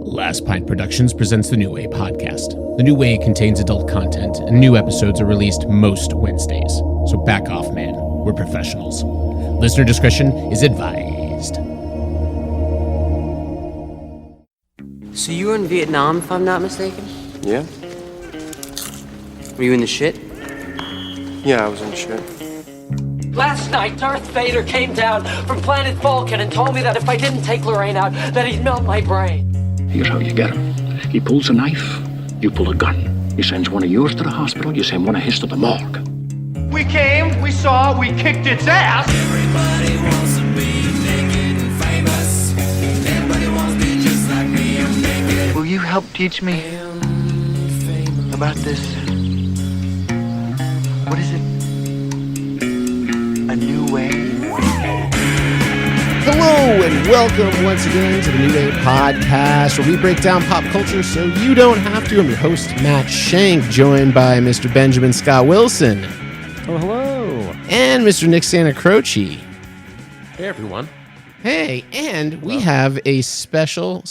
Last Pint Productions presents the New Way podcast. The New Way contains adult content, and new episodes are released most Wednesdays. So back off, man. We're professionals. Listener discretion is advised. So you were in Vietnam, if I'm not mistaken? Yeah? Were you in the shit? Yeah, I was in shit. Last night, Darth Vader came down from planet Vulcan and told me that if I didn't take Lorraine out, that he'd melt my brain. Here's how you get him. He pulls a knife, you pull a gun. He sends one of yours to the hospital, you send one of his to the morgue. We came, we saw, we kicked its ass. Everybody wants to be naked and famous. Everybody wants to be just like me. I'm naked. Will you help teach me about this? What is it? A new way? Hello and welcome once again to the New Way podcast, where we break down pop culture so you don't have to. I'm your host, Matt Shank, joined by Mr. Benjamin Scott Wilson. Oh, hello. And Mr. Nick Santa Croce. Hey, everyone. Hey, and we have a special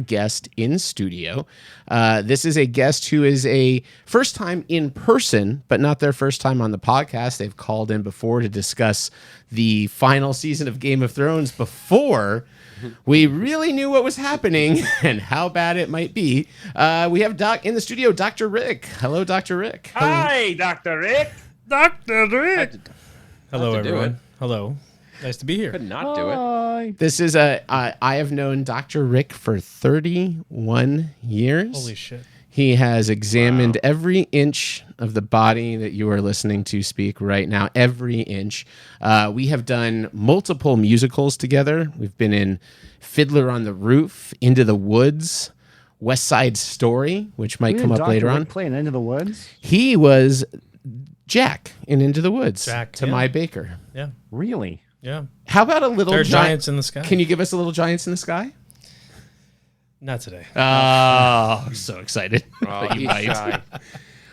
guest in studio. This is a guest who is a first time in person, but not their first time on the podcast. They've called in before to discuss the final season of Game of Thrones before we really knew what was happening and how bad it might be. We have in the studio, Dr. Rick. Hello, Dr. Rick. Hi, Dr. Rick. Dr. Rick. Hello, everyone. Hello. Nice to be here. Could not do it. This is I have known Dr. Rick for 31 years. Holy shit. He has examined every inch of the body that you are listening to speak right now, every inch. We have done multiple musicals together. We've been in Fiddler on the Roof, Into the Woods, West Side Story, which might come up later on. Playing Into the Woods? He was Jack in Into the Woods, Jack, to yeah. my Baker. Yeah. Really? Yeah. How about a little There are giants in the sky. Can you give us a little Giants in the Sky? Not today. Oh, I'm so excited. Oh, You he's might. shy.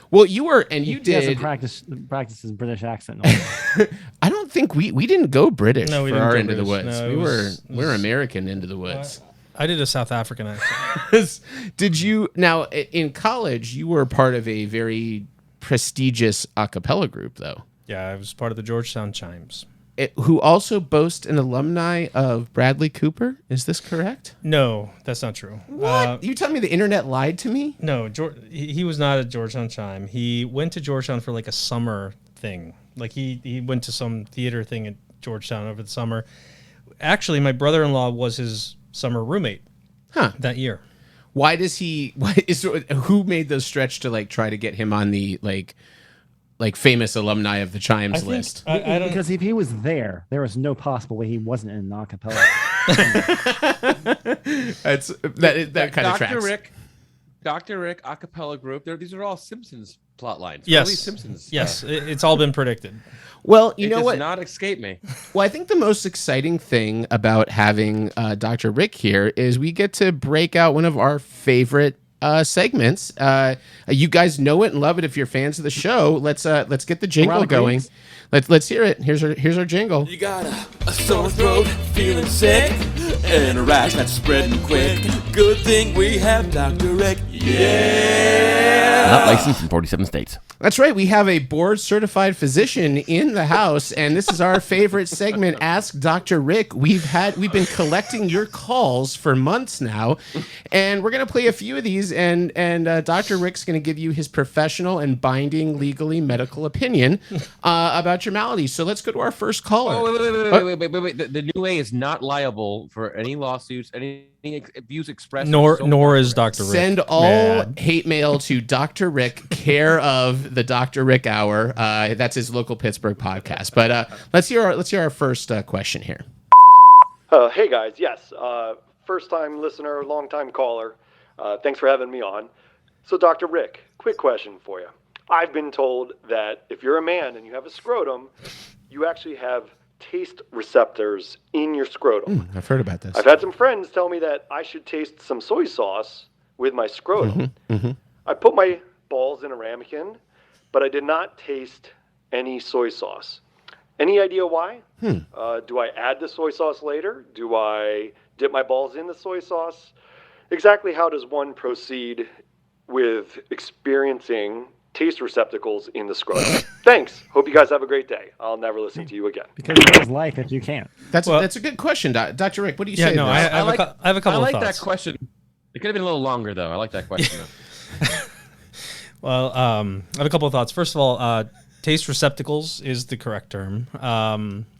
Well, you were, and you He has did. to practice his British accent. I don't think we didn't go British No, we for didn't our go Into the British. Woods. No, we it were was- we're American Into the Woods. I did a South African accent. Did you now in college? You were part of a very prestigious a cappella group, though, Yeah, I was part of the Georgetown Chimes. who also boast an alumni of Bradley Cooper. Is this correct? No, that's not true. What? You tell me the internet lied to me? No, he was not at Georgetown Chime. He went to Georgetown for like a summer thing. Like he went to some theater thing at Georgetown over the summer. Actually, my brother-in-law was his summer roommate that year. Why does he? Who made the stretch to like try to get him on the like famous alumni of the Chimes list? I don't, Because if he was there was no possible way he wasn't in an acapella. That kind of tracks. Dr. Rick, a cappella group. These are all Simpsons plot lines. yes, Early Simpsons. yes, it's all been predicted. Well, you know It what? does not escape me. Well, I think the most exciting thing about having Dr. Rick here is we get to break out one of our favorite segments. You guys know it and love it if you're fans of the show. Let's get the jingle Round going. Greens. Let's hear it. Here's our jingle. You got a sore throat, feeling sick, and a rash that's spreading quick. Good thing we have Dr. Rick. Yeah! Not licensed in 47 states. That's right. We have a board certified physician in the house, and this is our favorite segment, Ask Dr. Rick. We've been collecting your calls for months now, and we're gonna play a few of these, and Dr. Rick's gonna give you his professional and binding legally medical opinion about your malady. So let's go to our first caller. Oh, wait. The New Way is not liable for any lawsuits, any views expressed. Nor is Dr. Rick. Send all mad. hate mail to Dr. Rick, care of the Dr. Rick Hour. That's his local Pittsburgh podcast. But let's hear our first question here. Hey guys, yes, first time listener, long time caller. Thanks for having me on. So Dr. Rick, quick question for you. I've been told that if you're a man and you have a scrotum, you actually have taste receptors in your scrotum. I've heard about this. I've had some friends tell me that I should taste some soy sauce with my scrotum. I put my balls in a ramekin, but I did not taste any soy sauce. Any idea why? Do I add the soy sauce later? Do I dip my balls in the soy sauce? Exactly how does one proceed with experiencing taste receptacles in the scrotum? Thanks. Hope you guys have a great day. I'll never listen to you again. Because it is life if you can't. That's a good question, Dr. Rick. What do you say? No, to I this? have a couple I like of thoughts. that question. It could have been a little longer, though. I like that question. Well, I have a couple of thoughts. First of all, taste receptacles is the correct term.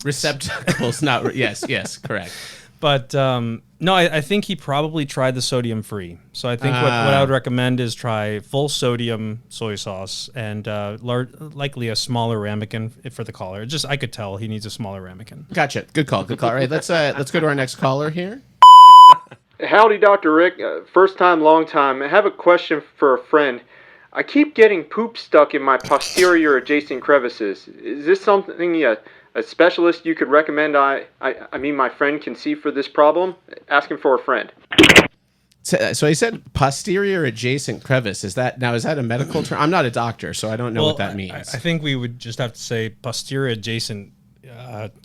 Receptacles, not yes, correct. But no, I think he probably tried the sodium free. So I think what I would recommend is try full sodium soy sauce and likely a smaller ramekin for the collar. Just I could tell he needs a smaller ramekin. Gotcha. Good call. All right, let's go to our next caller here. Howdy, Dr. Rick. First time, long time. I have a question for a friend. I keep getting poop stuck in my posterior adjacent crevices. Is this something a specialist you could recommend I mean my friend can see for this problem? Asking for a friend. So he said posterior adjacent crevice. Is that a medical term? I'm not a doctor, so I don't know what that means. I think we would just have to say posterior adjacent.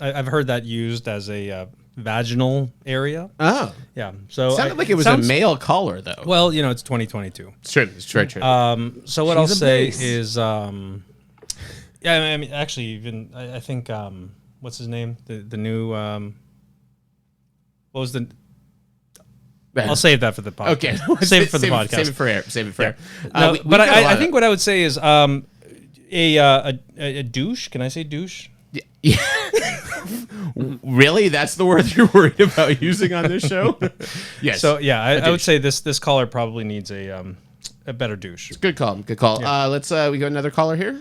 I've heard that used as a vaginal area. Oh, yeah. So sounded like it was a male caller, though. Well, it's 2022. True. So what I'll say is, I mean, actually, even I think, what's his name? The new, what was the? I'll save that for the podcast. Okay, save it for the podcast. Save it for air. Save it for air. No, but I think what I would say is a douche. Can I say douche? Yeah. Really? That's the word you're worried about using on this show? Yes. So yeah, I would say this caller probably needs a better douche. Good call. Yeah. Let's we got another caller here.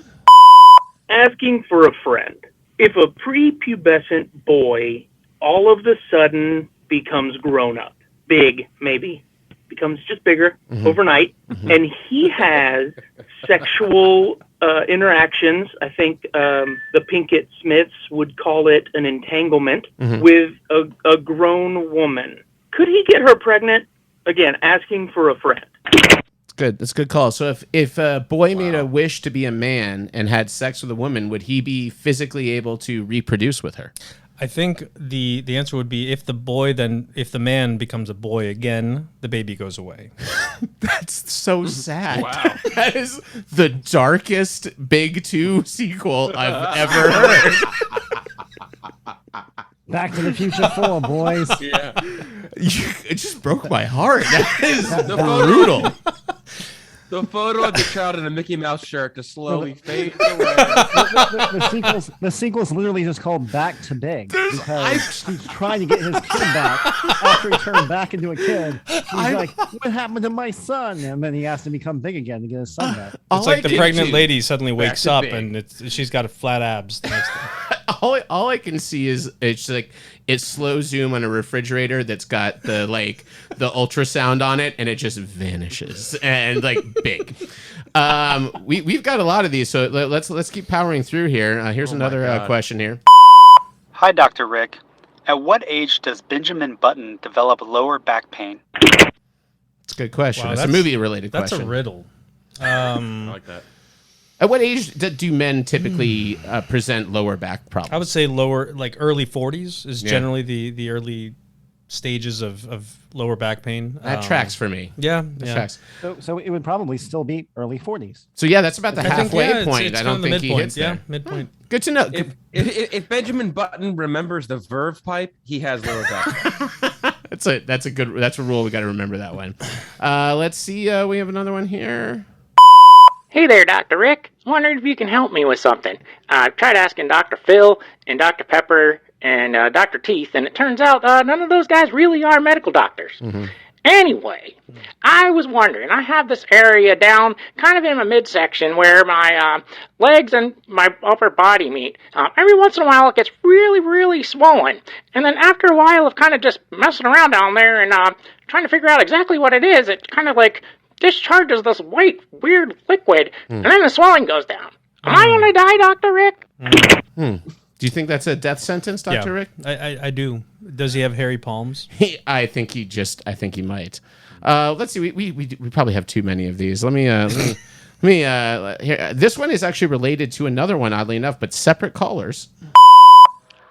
Asking for a friend. If a prepubescent boy all of a sudden becomes grown up, big maybe, becomes just bigger overnight, and he has sexual interactions, I think the Pinkett Smiths would call it an entanglement, with a grown woman. Could he get her pregnant? Again, asking for a friend. That's a good call. So if a boy made a wish to be a man and had sex with a woman, would he be physically able to reproduce with her? I think the answer would be if the man becomes a boy again, the baby goes away. That's so sad. Wow. That is the darkest Big 2 sequel I've ever heard. Back to the Future 4, boys. Yeah. It just broke my heart. That is brutal. The photo of the child in a Mickey Mouse shirt just slowly fades away. The sequel's literally just called Back to Big because he's trying to get his kid back after he turned back into a kid. He's like, "What happened to my son?" And then he has to become big again to get his son back. It's like the pregnant lady suddenly wakes up and she's got a flat abs. All I can see is it's like it slow zoom on a refrigerator that's got the ultrasound on it, and it just vanishes and like big. We've got a lot of these, so let's keep powering through here. Here's another question here. Hi, Dr. Rick. At what age does Benjamin Button develop lower back pain? It's a good question. Wow, it's a movie-related question. That's a riddle. I like that. At what age do men typically present lower back problems? I would say lower, like early 40s is generally the early stages of lower back pain. That tracks for me. Yeah, tracks. So it would probably still be early 40s. So yeah, that's about the halfway point. It's I don't think he hits there. Midpoint. Good to know. If Benjamin Button remembers the verve pipe, he has lower back. That's a rule. We got to remember that one. Let's see. We have another one here. Hey there, Dr. Rick. Wondering if you can help me with something. I've tried asking Dr. Phil and Dr. Pepper and Dr. Teeth, and it turns out none of those guys really are medical doctors. Anyway, I was wondering, I have this area down kind of in my midsection where my legs and my upper body meet. Every once in a while it gets really, really swollen. And then after a while of kind of just messing around down there and trying to figure out exactly what it is, it kind of like discharges this white, weird liquid, and then the swelling goes down. Am I going to die, Dr. Rick? Do you think that's a death sentence, Dr. Rick? I do. Does he have hairy palms? I think he might. Let's see. We probably have too many of these. Let me here. This one is actually related to another one, oddly enough, but separate callers.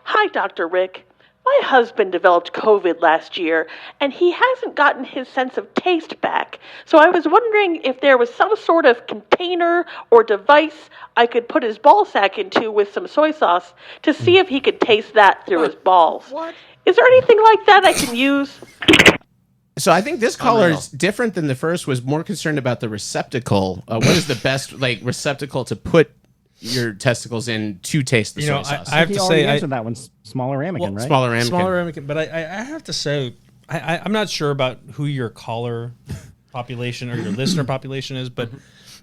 Hi, Dr. Rick. My husband developed COVID last year, and he hasn't gotten his sense of taste back. So I was wondering if there was some sort of container or device I could put his ball sack into with some soy sauce to see if he could taste that through his balls. What? Is there anything like that I can use? So I think this caller is different than the first. Was more concerned about the receptacle. What is the best receptacle to put your testicles in to taste the soy sauce? I have to say, answered that one. Smaller ramekin, right? Smaller ramekin. Smaller ramekin. But I have to say, I'm not sure about who your caller population or your listener population is, but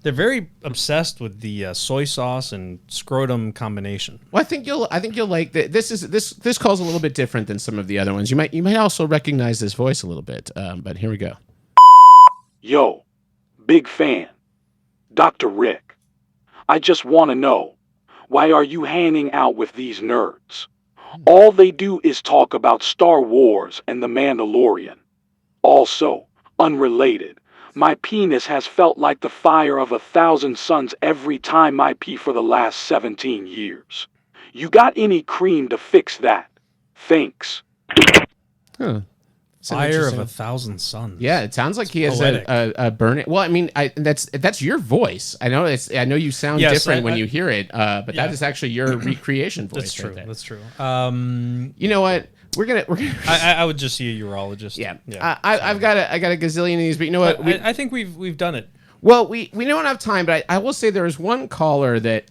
they're very obsessed with the soy sauce and scrotum combination. Well, I think you'll like this call's a little bit different than some of the other ones. You might also recognize this voice a little bit. But here we go. Yo, big fan. Dr. Rick. I just want to know, why are you hanging out with these nerds? All they do is talk about Star Wars and The Mandalorian. Also, unrelated, my penis has felt like the fire of 1,000 suns every time I pee for the last 17 years. You got any cream to fix that? Thanks. Huh. Fire of 1,000 suns. Yeah, it sounds like he has a burning. Well, I mean, that's your voice. I know I know you sound different when you hear it, but that is actually your recreation voice. That's true. Right there. That's true. You know what? We're gonna. I would just see a urologist. Yeah. I got a gazillion of these, but you know what? I think we've done it. Well, we don't have time, but I will say there was one caller that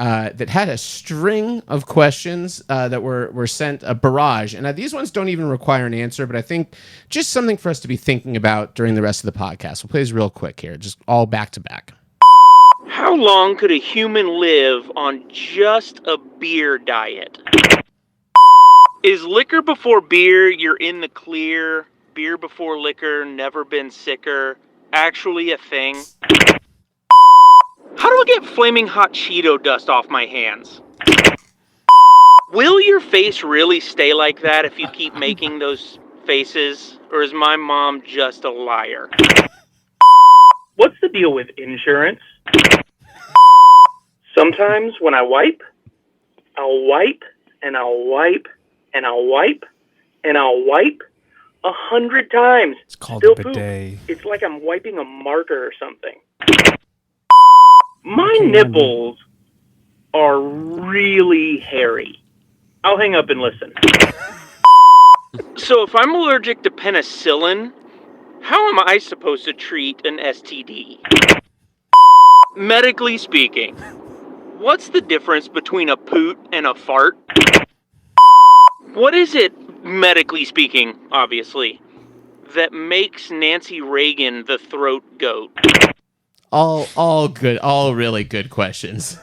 had a string of questions that were sent, a barrage, and these ones don't even require an answer, but I think just something for us to be thinking about during the rest of the podcast. We'll play these real quick here, just all back to back. How long could a human live on just a beer diet? Is liquor before beer, you're in the clear, beer before liquor, never been sicker, actually a thing? How do I get flaming hot Cheeto dust off my hands? Will your face really stay like that if you keep making those faces? Or is my mom just a liar? What's the deal with insurance? Sometimes when I wipe, I'll wipe, and I'll wipe, and I'll wipe, and I'll wipe 100 times. It's called Still a bidet. poop. It's like I'm wiping a marker or something. My nipples are really hairy. I'll hang up and listen. So if I'm allergic to penicillin, how am I supposed to treat an STD? Medically speaking, what's the difference between a poot and a fart? What is it, medically speaking, obviously, that makes Nancy Reagan the throat goat? All good, all really good questions.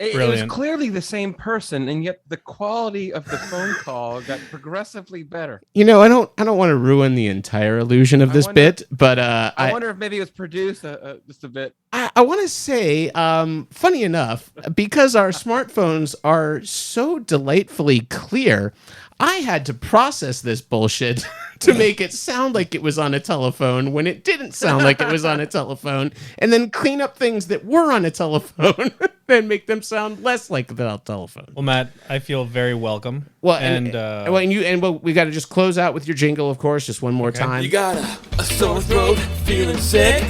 It was clearly the same person, and yet the quality of the phone call got progressively better. You know, I don't want to ruin the entire illusion of this bit, but I wonder if maybe it was produced just a bit. I want to say, funny enough, because our smartphones are so delightfully clear, I had to process this bullshit to make it sound like it was on a telephone when it didn't sound like it was on a telephone, and then clean up things that were on a telephone and make them sound less like the telephone. Well, Matt, I feel very welcome. Well, we got to just close out with your jingle, of course, just one more time. You got a sore throat, feeling sick,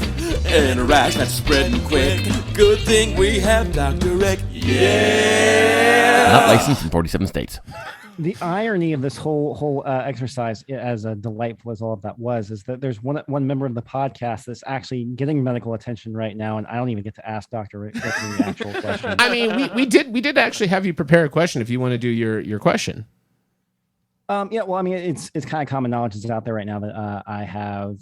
and a rash that's spreading quick. Good thing we have Dr. Rick. Yeah! Not licensed in 47 states. The irony of this whole exercise, as delightful as all of that was, is that there's one member of the podcast that's actually getting medical attention right now, and I don't even get to ask Dr. Rick the actual question. I mean, we did actually have you prepare a question if you want to do your question. Yeah, well, I mean, it's kind of common knowledge that's out there right now that I have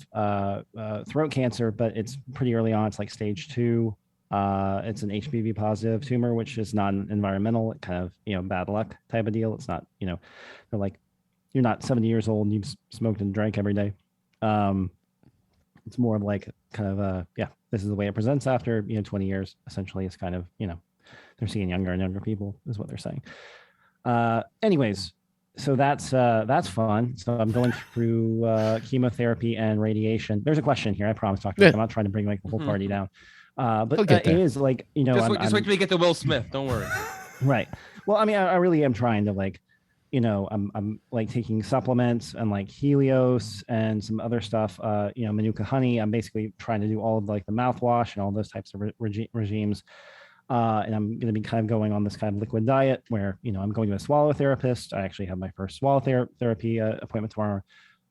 throat cancer, but it's pretty early on. It's like stage 2. It's an HPV positive tumor, which is non-environmental, kind of, bad luck type of deal. It's not, they're like, you're not 70 years old and you've smoked and drank every day. It's more of like kind of, this is the way it presents after, 20 years, essentially. It's kind of, they're seeing younger and younger people is what they're saying. Anyways, so that's fun. So I'm going through chemotherapy and radiation. There's a question here. I promise, Dr. I'm not trying to bring like the whole party down. But it is like, Just wait till we get to Will Smith. Don't worry. Right. Well, I mean, I really am trying to like I'm like taking supplements and like Helios and some other stuff, Manuka honey. I'm basically trying to do all of like the mouthwash and all those types of regimes. And I'm going to be kind of going on this kind of liquid diet where, I'm going to a swallow therapist. I actually have my first swallow therapy appointment tomorrow.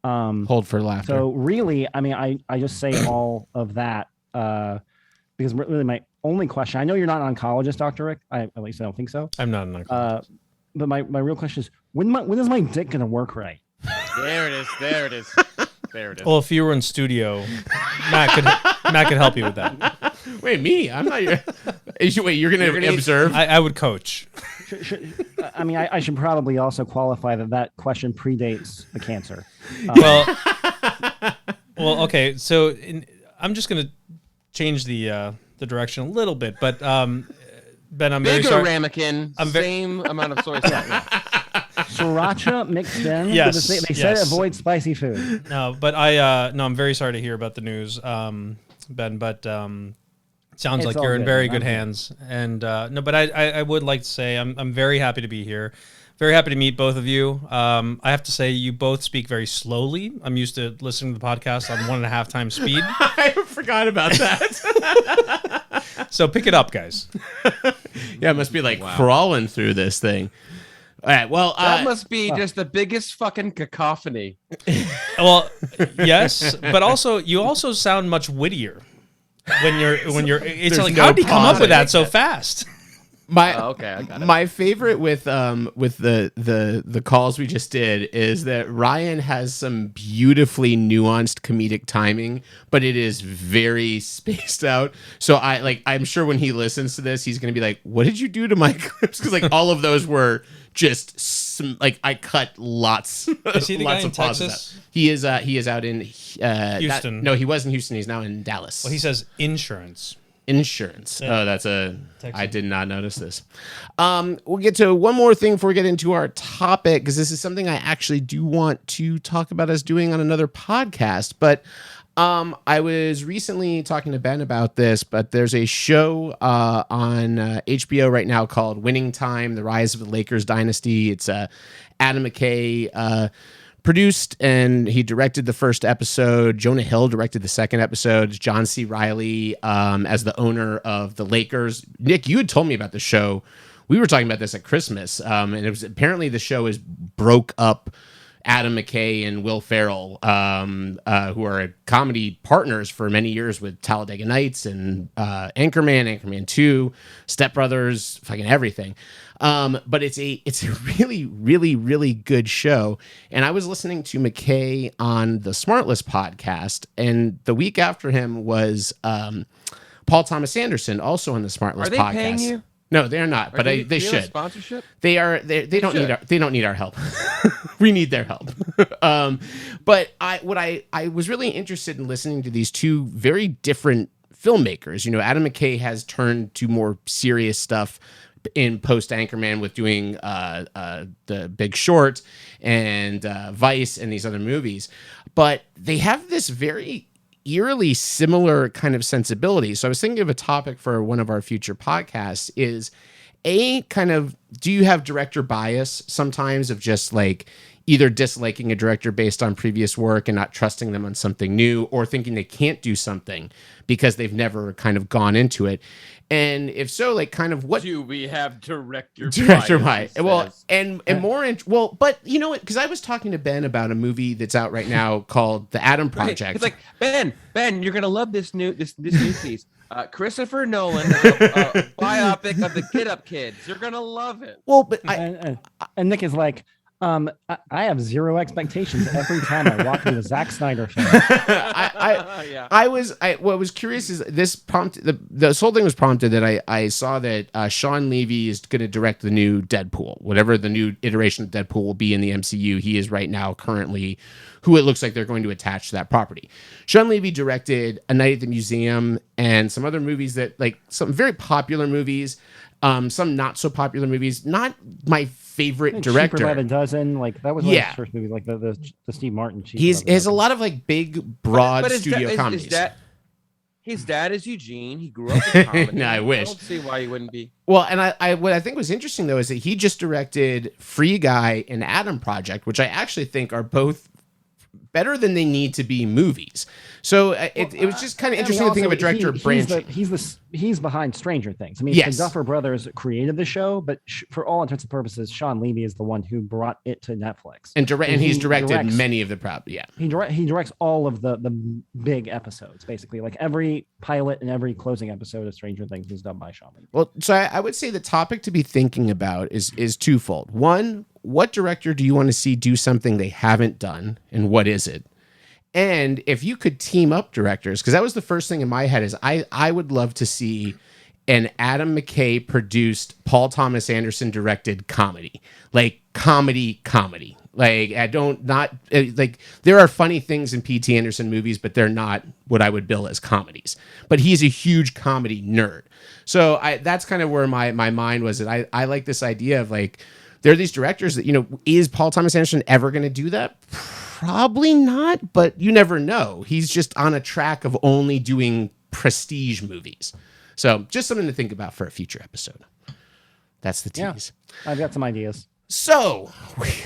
Hold for laughter. So really, I mean, I just say all of that because really my only question, I know you're not an oncologist, Dr. Rick. At least I don't think so. I'm not an oncologist. But my real question is, when is my dick going to work right? There it is. There it is. There it is. Well, if you were in studio, Matt could help you with that. Wait, me? I'm not your... Wait, you're going to observe? I would coach. I mean, I should probably also qualify that question predates the cancer. Well, okay. So I'm just going to change the direction a little bit, but Ben, I'm very sorry. Ramekin, same amount of soy sauce. Sriracha mixed in. Yes, they said avoid spicy food. No, but I'm very sorry to hear about the news, Ben. But sounds like you're in very good hands. And no, but I would like to say I'm very happy to be here. Very happy to meet both of you. I have to say you both speak very slowly. I'm used to listening to the podcast on 1.5 times speed. I forgot about that. So pick it up, guys. Yeah, it must be like crawling through this thing. All right, well, that must be just the biggest fucking cacophony. Well, yes, but also you also sound much wittier when you're. It's like, how did he come up with that so fast? Okay, I got it. My favorite with the calls we just did is that Ryan has some beautifully nuanced comedic timing, but it is very spaced out. So I'm sure when he listens to this, he's gonna be like, "What did you do to my clips?" Because like all of those were just I cut lots. Is he the lots guy in of pauses Texas? out. He is out in Houston. No, he was in Houston. He's now in Dallas. Well, he says insurance. Oh, that's I did not notice this. We'll get to one more thing before we get into our topic, because this is something I actually do want to talk about us doing on another podcast. But I was recently talking to Ben about this, but there's a show on HBO right now called Winning Time: The Rise of the Lakers Dynasty. It's Adam McKay produced, and he directed the first episode. Jonah Hill directed the second episode. John C. Reilly as the owner of the Lakers. Nick, you had told me about the show. We were talking about this at Christmas, and it was apparently the show is broke up Adam McKay and Will Ferrell, who are comedy partners for many years with Talladega Nights and Anchorman 2, Step Brothers, fucking everything. But it's a really, really, really good show. And I was listening to McKay on the Smartless podcast, and the week after him was Paul Thomas Anderson, also on the Smartless podcast. Are they paying you? No, they're not, but they should. Sponsorship? They don't need our help. We need their help. But I was really interested in listening to these two very different filmmakers. Adam McKay has turned to more serious stuff in post Anchorman with doing The Big Short and Vice and these other movies, but they have this very eerily similar kind of sensibility. So I was thinking of a topic for one of our future podcasts is do you have director bias sometimes of just like either disliking a director based on previous work and not trusting them on something new, or thinking they can't do something because they've never kind of gone into it? And if so, like, kind of what do we have director bias? Well, and more but you know what? Because I was talking to Ben about a movie that's out right now called The Adam Project. It's like, Ben, you're gonna love this new piece. Christopher Nolan, biopic of the Get Up Kids. You're gonna love it. Well, but and Nick is like, I have zero expectations every time I walk into a Zack Snyder film. What was curious is this this whole thing was prompted that I saw that Sean Levy is going to direct the new Deadpool, whatever the new iteration of Deadpool will be in the MCU. He is right now currently who it looks like they're going to attach to that property. Sean Levy directed A Night at the Museum and some other movies that, like, some very popular movies, some not so popular movies. Not my favorite director. Cheaper by the Dozen, like that was one of his first movies, like the Steve Martin. He has a lot of like big, broad studio comedies. His dad is Eugene. He grew up in comedy. No, I wish. I don't see why he wouldn't be. Well, and I what I think was interesting though is that he just directed Free Guy and Adam Project, which I actually think are both better than they need to be movies. So it was just kind of interesting to think of a director branching. He's behind Stranger Things. I mean, Yes. the Duffer Brothers created the show, but for all intents and purposes, Sean Levy is the one who brought it to Netflix. And he's directed directs- many of the yeah. He directs all of the big episodes, basically. Like every pilot and every closing episode of Stranger Things was done by Sean Levy. Well, so I would say the topic to be thinking about is twofold. One, what director do you want to see do something they haven't done, and what is it? And if you could team up directors, because that was the first thing in my head, is I would love to see an Adam McKay produced, Paul Thomas Anderson directed comedy, like comedy. Like like there are funny things in P.T. Anderson movies, but they're not what I would bill as comedies. But he's a huge comedy nerd, so that's kind of where my mind was. That I like this idea of like there are these directors that is Paul Thomas Anderson ever going to do that? Probably not, but you never know. He's just on a track of only doing prestige movies. So just something to think about for a future episode. That's the tease. Yeah, I've got some ideas. So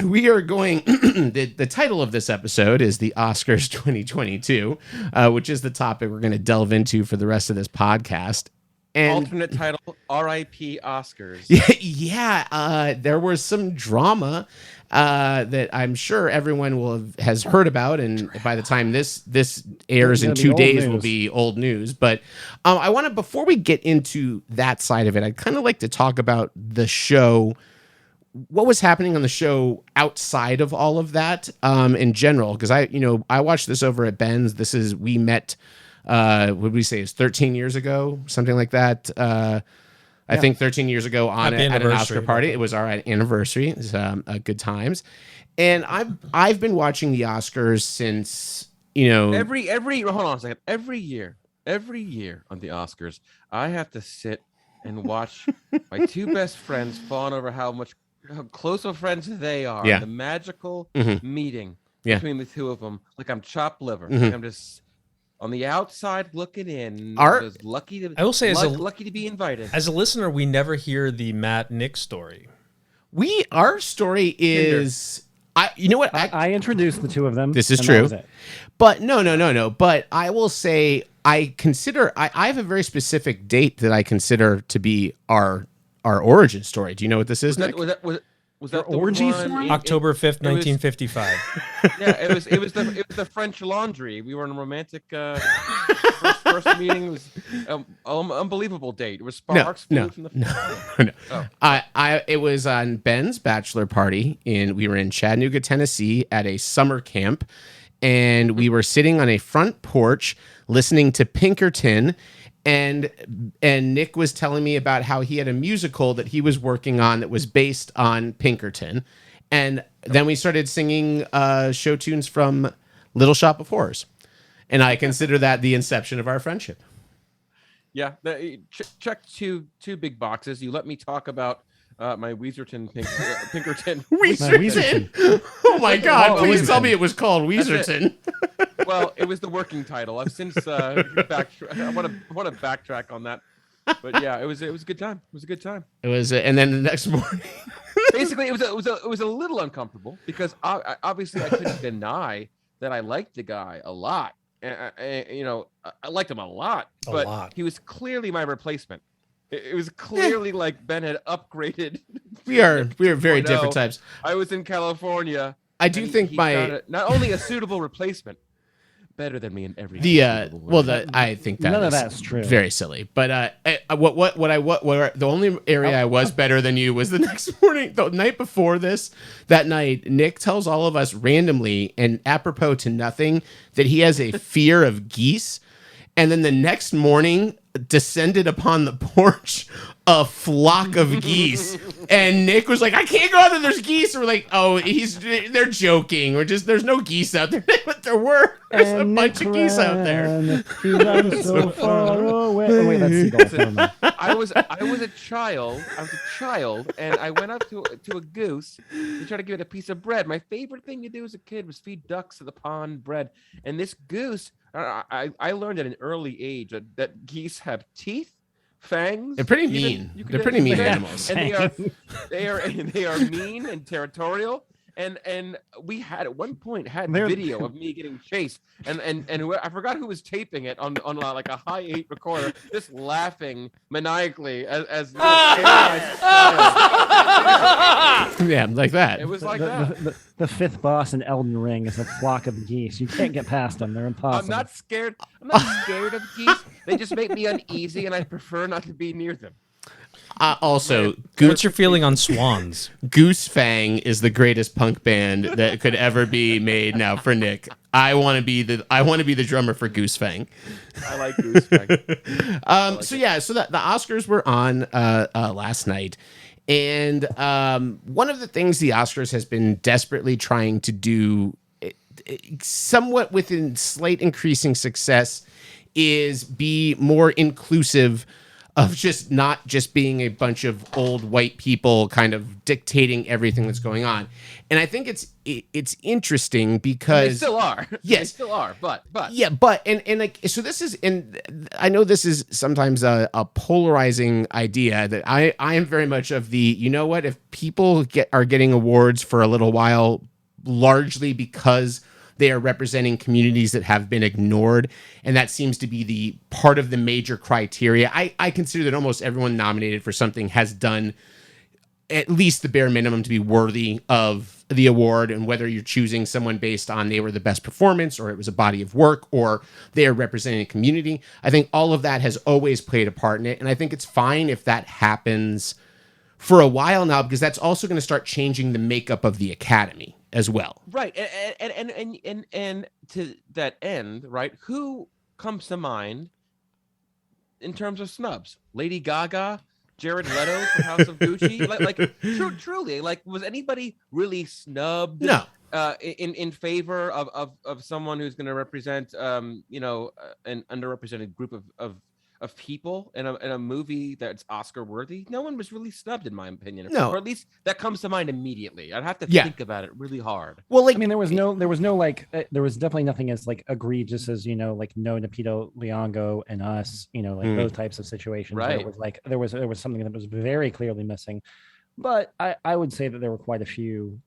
we are going, the title of this episode is the Oscars 2022, which is the topic we're going to delve into for the rest of this podcast. And alternate title, R.I.P. Oscars. Yeah, there was some drama that I'm sure everyone has heard about, and by the time this airs in 2 days will be old news. But I want to, before we get into that side of it, I'd kind of like to talk about the show, what was happening on the show outside of all of that in general, because I watched this over at Ben's. We met. What would we say is 13 years ago, something like that. I think 13 years ago at an Oscar party. It was our anniversary. It was good times. And I've been watching the Oscars since, every hold on a second. Every year on the Oscars, I have to sit and watch my two best friends fawn over how close of friends they are. Yeah. The magical meeting between the two of them. Like I'm chopped liver. Like I'm just on the outside looking in. I was lucky to. I will say, lucky to be invited. As a listener, we never hear the Matt Nick story. Our story is. You know what? I introduced the two of them. This is true. But no. But I will say, I have a very specific date that I consider to be our origin story. Do you know what this is? Was that the orgy one story? October 5th, 1955. Yeah, it was the French Laundry. We were in a romantic first meeting. It was unbelievable date. It was sparks. No. Oh. It was on Ben's bachelor party we were in Chattanooga, Tennessee at a summer camp, and we were sitting on a front porch listening to Pinkerton. And Nick was telling me about how he had a musical that he was working on that was based on Pinkerton. And then we started singing show tunes from Little Shop of Horrors. And I consider that the inception of our friendship. Yeah, check two big boxes. You let me talk about my Weezerton Pinkerton. Weezerton. Oh my God! Please tell me it was called Weezerton. Well, it was the working title. I've since I want to backtrack on that, but yeah, it was a good time. It was a good time. It was, and then the next morning, basically, it was a little uncomfortable because obviously I couldn't deny that I liked the guy a lot. I liked him a lot, but he was clearly my replacement. It was clearly like Ben had upgraded. We are very different types. I was in California. I do think not only a suitable replacement, better than me in every. I think that none of that's true. Very silly. But the only area I was better than you was the next morning, the night before this. That night, Nick tells all of us randomly and apropos to nothing that he has a fear of geese, and then the next morning descended upon the porch a flock of geese, and Nick was like, "I can't go out there. There's geese." And we're like, "Oh, they're joking. There's no geese out there." But there were. There's a bunch of geese out there. So far away. Oh, wait, that's seagull. I was a child. And I went up to a goose to try to give it a piece of bread. My favorite thing to do as a kid was feed ducks to the pond bread. And this goose I learned at an early age that geese have teeth, fangs. They're pretty mean. They're pretty mean animals. And they are mean and territorial. And we had at one point video of me getting chased, and I forgot who was taping it on like a high 8 recorder, just laughing maniacally as yeah, like that. It was like that. The fifth boss in Elden Ring is a flock of geese. You can't get past them; they're impossible. I'm not scared of geese. They just make me uneasy, and I prefer not to be near them. Also, what's your feeling on swans? Goose Fang is the greatest punk band that could ever be made. Now for Nick, I want to be the drummer for Goose Fang. I like Goose Fang. So the Oscars were on last night, and one of the things the Oscars has been desperately trying to do, somewhat within slight increasing success, is be more inclusive of just not just being a bunch of old white people kind of dictating everything that's going on. And I think it's interesting because they still are. Yes. They still are, but yeah, but and like, so this is, and I know this is sometimes a polarizing idea that I am very much of the, you know what, if people are getting awards for a little while largely because they are representing communities that have been ignored, and that seems to be the part of the major criteria. I consider that almost everyone nominated for something has done at least the bare minimum to be worthy of the award, and whether you're choosing someone based on they were the best performance, or it was a body of work, or they are representing a community, I think all of that has always played a part in it, and I think it's fine if that happens for a while now, because that's also going to start changing the makeup of the Academy as well. Right. And to that end, right, who comes to mind in terms of snubs? Lady Gaga, Jared Leto for House of Gucci? Truly, like, was anybody really snubbed? No. In favor of someone who's going to represent, an underrepresented group of people in a movie that's Oscar worthy? No one was really snubbed, in my opinion. No. Or at least that comes to mind immediately. I'd have to think about it really hard. Well, like, I mean, there was definitely nothing as like egregious as, like No Napito Liango and Us, those types of situations. Right. Where it was like there was something that was very clearly missing. But I would say that there were quite a few,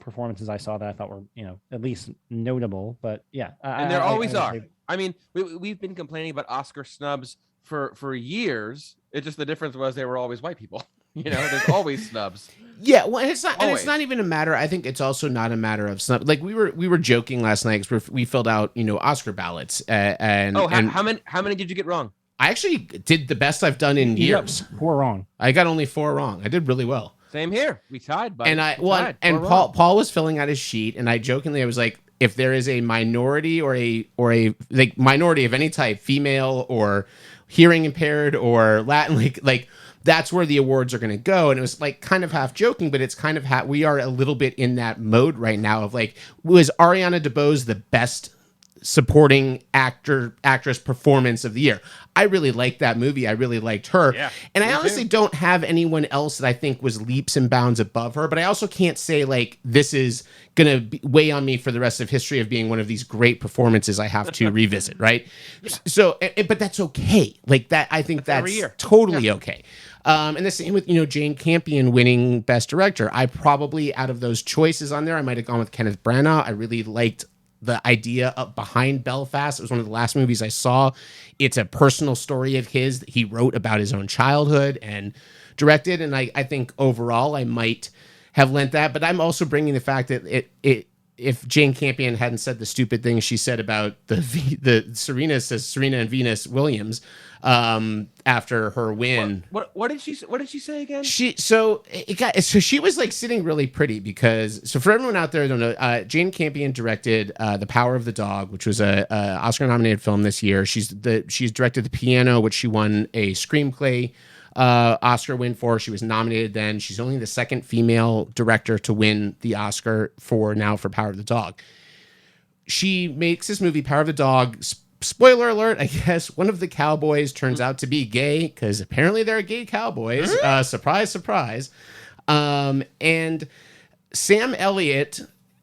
performances I saw that I thought were, at least notable. But yeah, and there always are. I mean, we've been complaining about Oscar snubs for years. It just, the difference was they were always white people. There's always snubs. Yeah, well, and it's not even a matter. I think it's also not a matter of snub. Like we were joking last night because we filled out Oscar ballots. How many did you get wrong? I actually did the best I've done in years. 4 wrong. I got only 4 wrong. I did really well. Same here. We tied, buddy. And Paul was filling out his sheet, and I was like, if there is a minority or a like minority of any type, female or hearing impaired or Latin, like that's where the awards are going to go. And it was like kind of half joking, but it's kind of we are a little bit in that mode right now of like, was Ariana DeBose the best supporting actress performance of the year? I really liked that movie. I really liked her. Yeah, and I honestly don't have anyone else that I think was leaps and bounds above her, but I also can't say like this is going to weigh on me for the rest of history of being one of these great performances I have to revisit, right? Yeah. So, but that's okay. Like that, I think that's totally okay. And the same with, Jane Campion winning Best Director. I probably, out of those choices on there, I might have gone with Kenneth Branagh. I really liked the idea behind Belfast. It was one of the last movies I saw. It's a personal story of his that he wrote about his own childhood and directed. And I think overall I might have lent that, but I'm also bringing the fact that if Jane Campion hadn't said the stupid things she said about the Serena and Venus Williams after her win. What did she say again? She was like sitting really pretty because for everyone out there who don't know, Jane Campion directed The Power of the Dog, which was a Oscar nominated film this year. She's directed The Piano, which she won a screenplay Oscar win for. She was nominated then. She's only the second female director to win the Oscar for Power of the Dog. She makes this movie, Power of the Dog. Spoiler alert, I guess one of the cowboys turns out to be gay because apparently there are gay cowboys. Surprise, surprise. And Sam Elliott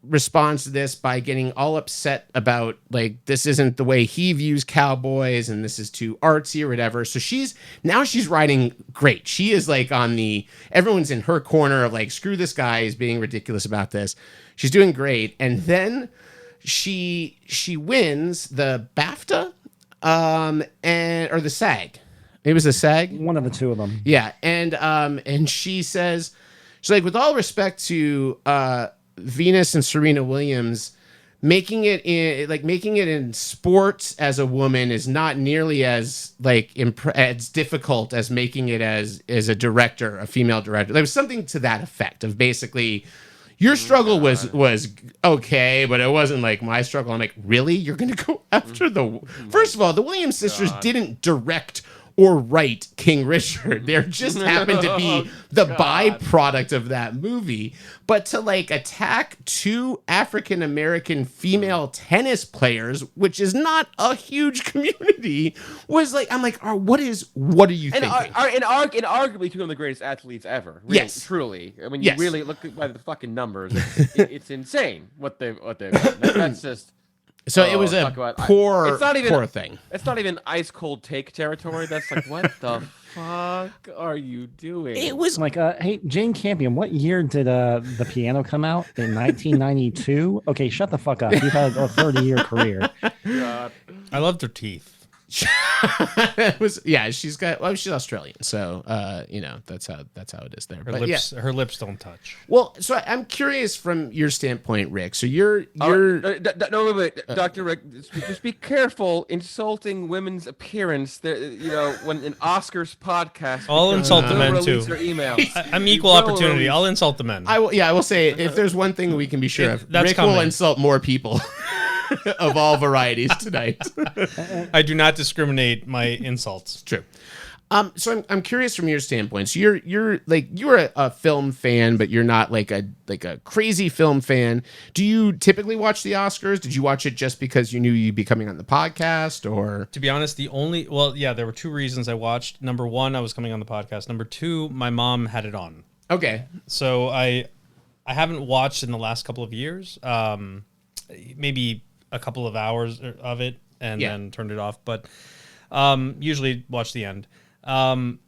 responds to this by getting all upset about like this isn't the way he views cowboys and this is too artsy or whatever. So she's writing great. She is like everyone's in her corner of like, screw this guy, he's being ridiculous about this. She's doing great. And then she wins the BAFTA or the SAG. It was the SAG. One of the two of them. Yeah. And she says, she's like, with all respect to Venus and Serena Williams, making it in sports as a woman is not nearly as like as difficult as making it as a director, a female director. There was something to that effect of basically your struggle was okay, but it wasn't like my struggle. I'm like, really? You're gonna go after first of all, the Williams sisters didn't direct or write King Richard. There just happened to be the byproduct of that movie. But to like attack two African-American female tennis players, which is not a huge community, was like, I'm like, what are you thinking? And arguably two of the greatest athletes ever. Really, yes. Truly. I mean, you really look by the fucking numbers. It's insane what they've that's just... So it was a poor thing. It's not even ice cold take territory. That's like, what the fuck are you doing? It was like, hey, Jane Campion, what year did the piano come out? In 1992? Okay, shut the fuck up. You've had a 30-year career. God. I loved her teeth. She's Australian, so that's how it is there. Her lips don't touch. Well, so I'm curious from your standpoint, Rick. So you're wait, Dr. Rick, just be careful insulting women's appearance. When an Oscars podcast, I'll insult the men too. I'm equal opportunity. I'll insult the men. I will say, if there's one thing we can be sure of, Rick will insult more people. Of all varieties tonight. I do not discriminate my insults. True. So I'm curious from your standpoint. So you're a film fan, but you're not like a crazy film fan. Do you typically watch the Oscars? Did you watch it just because you knew you'd be coming on the podcast, or? To be honest, there were two reasons I watched. Number one, I was coming on the podcast. Number two, my mom had it on. Okay. So I haven't watched in the last couple of years. Maybe a couple of hours of it and then turned it off, but usually watch the end. I'm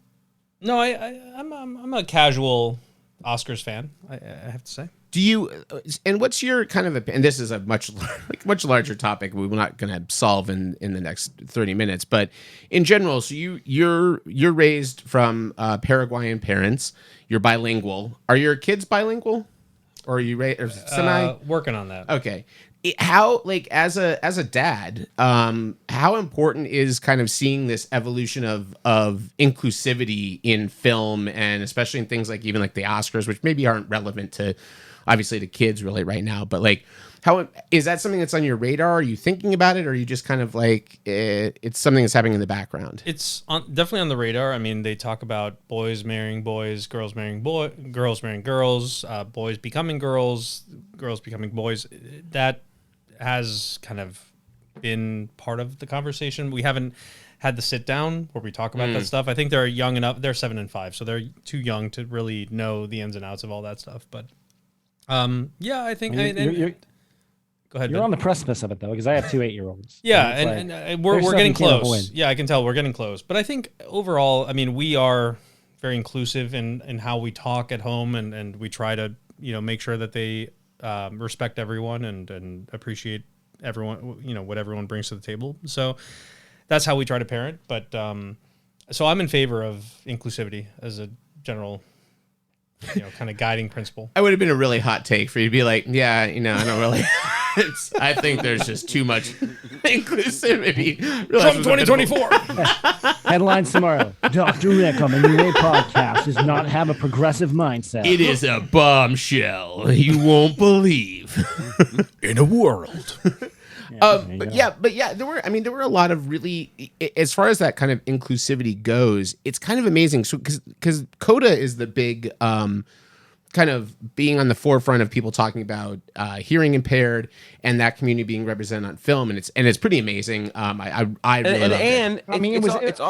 a casual Oscars fan, I have to say. Do you, and what's your kind of, and this is a much larger topic we're not going to solve in the next 30 minutes, but in general, so you're raised from Paraguayan parents, you're bilingual. Are your kids bilingual? Or are you semi? Working on that. Okay. How, like, as a dad, how important is kind of seeing this evolution of inclusivity in film, and especially in things like even like the Oscars, which maybe aren't relevant to obviously to kids really right now, but like, how is that something that's on your radar? Are you thinking about it, or are you just kind of like it's something that's happening in the background? It's definitely on the radar. I mean, they talk about boys marrying boys, girls marrying girls marrying girls, boys becoming girls, girls becoming boys. That has kind of been part of the conversation. We haven't had the sit down where we talk about that stuff. I think they're young enough. They're 7 and 5, so they're too young to really know the ins and outs of all that stuff. But I think go ahead. You're on the precipice of it though, because I have 2 8-year-olds. Yeah, and we're getting close. Yeah, I can tell we're getting close. But I think overall, I mean, we are very inclusive in how we talk at home, and we try to make sure that they respect everyone and appreciate everyone, what everyone brings to the table. So that's how we try to parent. But so I'm in favor of inclusivity as a general, kind of guiding principle. I would have been a really hot take for you to be like, yeah, I don't really. I think there's just too much inclusivity. Trump 2024. Headlines tomorrow. Dr. Rick on the New Way podcast does not have a progressive mindset. It is a bombshell you won't believe in a world. There were a lot of really, as far as that kind of inclusivity goes, it's kind of amazing. So because CODA is the big kind of being on the forefront of people talking about hearing impaired and that community being represented on film, and it's pretty amazing. I really loved it. I mean, it's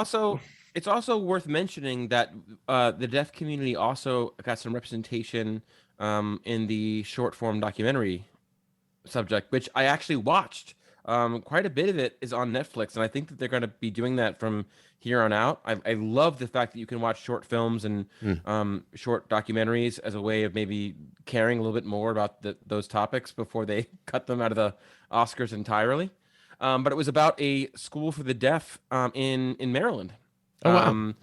also worth mentioning that the deaf community also got some representation in the short form documentary subject, which I actually watched. Quite a bit of it is on Netflix, and I think that they're going to be doing that from here on out. I love the fact that you can watch short films and short documentaries as a way of maybe caring a little bit more about those topics before they cut them out of the Oscars entirely. But it was about a school for the deaf in Maryland, Oh, wow.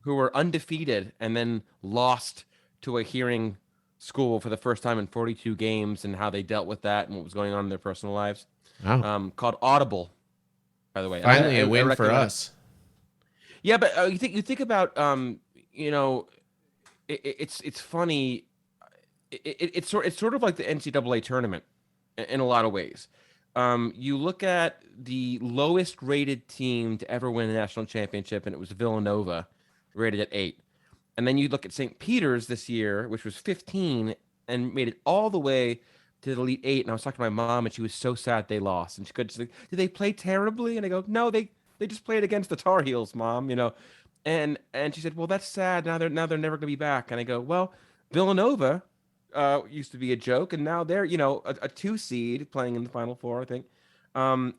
who were undefeated and then lost to a hearing school for the first time in 42 games, and how they dealt with that and what was going on in their personal lives. Wow. Called Audible, by the way. Finally, a win for recommend it. us. Yeah, but you think about it's funny. It's sort of like the NCAA tournament in a lot of ways. You look at the lowest rated team to ever win a national championship, and it was Villanova, rated at 8. And then you look at St. Peter's this year, which was 15, and made it all the way to the Elite 8. And I was talking to my mom, and she was so sad they lost. And she could just like, did they play terribly? And I go, no, they just played against the Tar Heels, Mom. And she said, well, that's sad. Now they're never going to be back. And I go, well, Villanova used to be a joke, and now they're a 2 seed playing in the Final Four. I think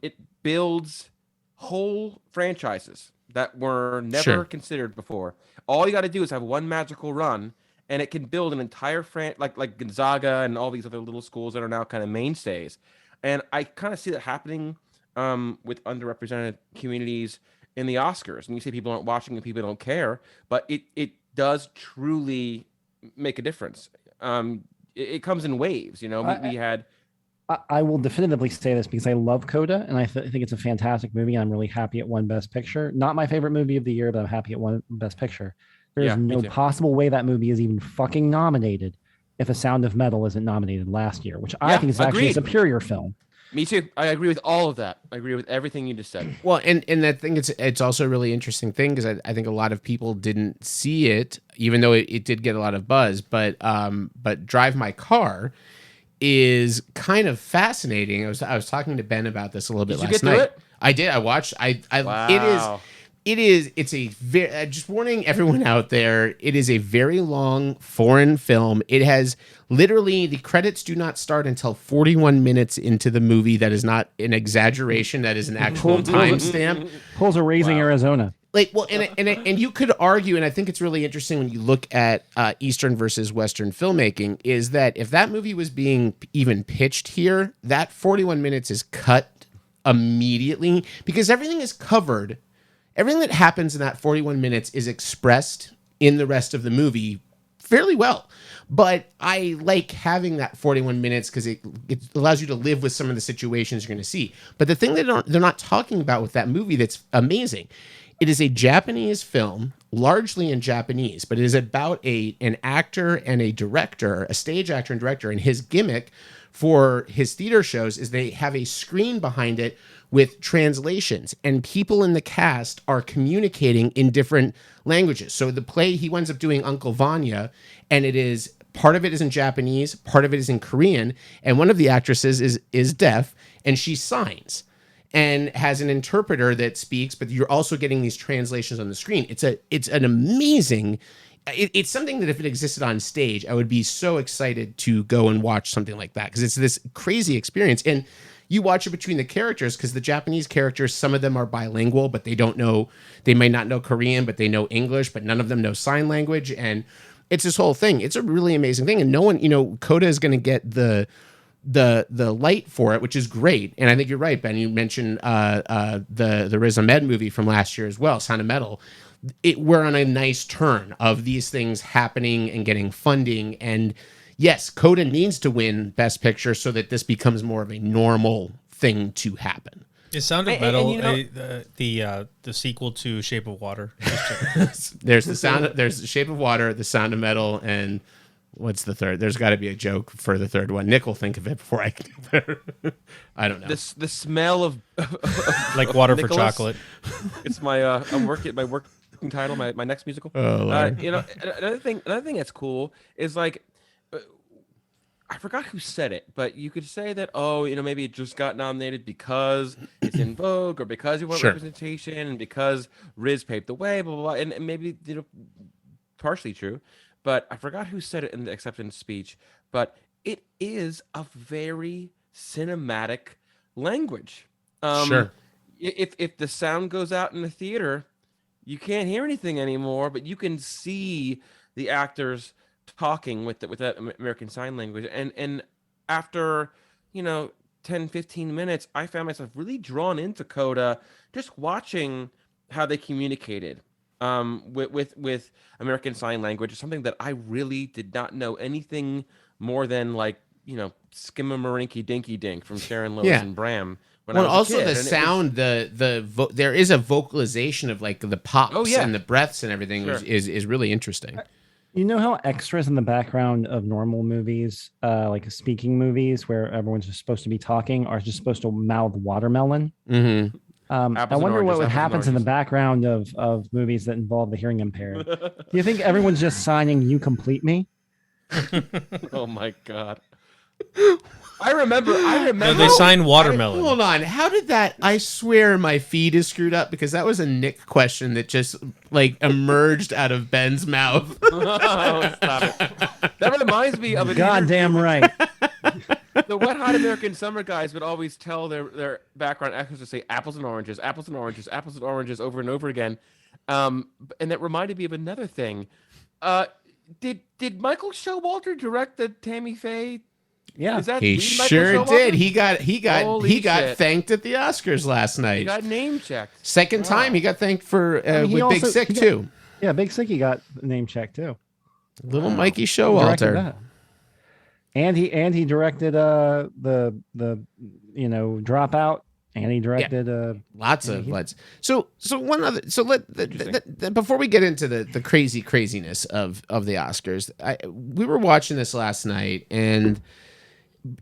it builds whole franchises that were never considered before. All you got to do is have one magical run, and it can build an entire like Gonzaga and all these other little schools that are now kind of mainstays. And I kind of see that happening with underrepresented communities in the Oscars. And you say people aren't watching and people don't care, but it does truly make a difference. It comes in waves. We had. I will definitively say this because I love Coda, and I think it's a fantastic movie. And I'm really happy it won Best Picture. Not my favorite movie of the year, but I'm happy it won Best Picture. There's no possible way that movie is even fucking nominated if A Sound of Metal isn't nominated last year, which I think is actually a superior film. Me too. I agree with all of that. I agree with everything you just said. Well, and I think it's also a really interesting thing because I think a lot of people didn't see it, even though it did get a lot of buzz. But Drive My Car is kind of fascinating. I was talking to Ben about this a little bit last night. I did. I watched. Wow. It's a very, just warning everyone out there, it is a very long foreign film. It has literally, the credits do not start until 41 minutes into the movie. That is not an exaggeration. That is an actual timestamp. Pulls a Raising Arizona. And you could argue, and I think it's really interesting when you look at Eastern versus Western filmmaking, is that if that movie was being even pitched here, that 41 minutes is cut immediately because everything is covered. Everything that happens in that 41 minutes is expressed in the rest of the movie fairly well. But I like having that 41 minutes because it allows you to live with some of the situations you're going to see. But the thing that they're not talking about with that movie that's amazing, it is a Japanese film, largely in Japanese, but it is about an actor and a director, a stage actor and director, and his gimmick for his theater shows is they have a screen behind it with translations, and people in the cast are communicating in different languages. So the play, he winds up doing Uncle Vanya, and it is part of it is in Japanese, part of it is in Korean, and one of the actresses is deaf, and she signs and has an interpreter that speaks, but you're also getting these translations on the screen. It's an amazing. It's something that if it existed on stage, I would be so excited to go and watch something like that because it's this crazy experience. And you watch it between the characters because the Japanese characters, some of them are bilingual, but they may not know Korean, but they know English, but none of them know sign language. And it's this whole thing. It's a really amazing thing. And no one, Coda is going to get the light for it, which is great. And I think you're right, Ben. You mentioned the Riz Ahmed movie from last year as well, Sound of Metal. We're on a nice turn of these things happening and getting funding. And yes, Coda needs to win Best Picture so that this becomes more of a normal thing to happen. Is Sound of Metal the sequel to Shape of Water? There's the Shape of Water, the Sound of Metal, and what's the third? There's got to be a joke for the third one. Nick will think of it before I can. I don't know. The smell of like water Nicholas, for chocolate. It's my my working title, my next musical. Oh, another thing that's cool is like. I forgot who said it, but you could say that, maybe it just got nominated because it's in Vogue or because you want representation and because Riz paved the way, blah, blah, blah. And maybe, partially true, but I forgot who said it in the acceptance speech, but it is a very cinematic language. Sure. If the sound goes out in the theater, you can't hear anything anymore, but you can see the actors talking with that American Sign Language. And after, 10, 15 minutes, I found myself really drawn into Coda, just watching how they communicated with American Sign Language, something that I really did not know anything more than Skimmermarinky Dinky Dink from Sharon Lois and Bram. When I was also a kid. the sound, there is a vocalization of like the pops and the breaths and everything is really interesting. You know how extras in the background of normal movies, like speaking movies, where everyone's just supposed to be talking, are just supposed to mouth watermelon? Mm-hmm. I wonder what would happen in the background of movies that involve the hearing impaired. Do you think everyone's just signing "You complete me"? Oh my god! I remember. No, they signed watermelon. Hold on. How did that? I swear my feed is screwed up because that was a Nick question that just like emerged out of Ben's mouth. Oh, stop it. That reminds me of an goddamn right. The Wet Hot American Summer guys would always tell their background actors to say apples and oranges, apples and oranges, apples and oranges over and over again. And that reminded me of another thing. Did Michael Showalter direct the Tammy Faye? Yeah, he sure did. He got thanked at the Oscars last night. He got name checked. Second time he got thanked for with Big Sick too. Yeah, Big Sick he got name checked too. Little Mikey Showalter. And he directed the Dropout, and he directed lots of let's. So one other. So before we get into the craziness of the Oscars, we were watching this last night, and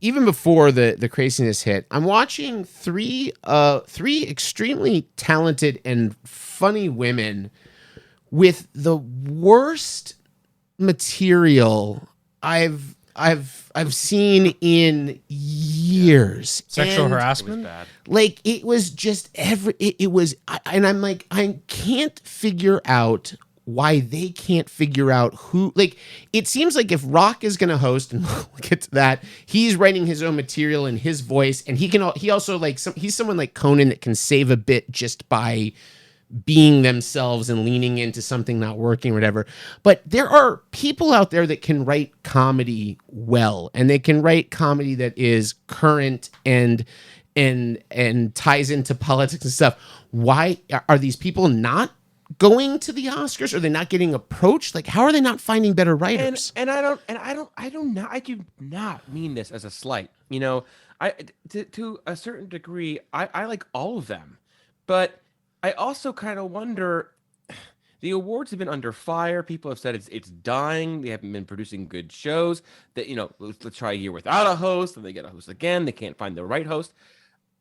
even before the craziness hit, I'm watching three extremely talented and funny women with the worst material I've seen in years. Sexual harassment? Like it was just and I'm like, I can't figure out why they can't figure out who, like, it seems like if Rock is going to host, and we'll get to that, he's writing his own material in his voice, and he also like he's someone like Conan that can save a bit just by being themselves and leaning into something not working or whatever. But there are people out there that can write comedy well, and they can write comedy that is current and ties into politics and stuff. Why are these people not going to the Oscars? Are they not getting approached? Like, how are they not finding better writers? I do not mean this as a slight. To a certain degree, I like all of them, but I also kind of wonder. The awards have been under fire. People have said it's dying. They haven't been producing good shows. That let's try a year without a host, and they get a host again. They can't find the right host.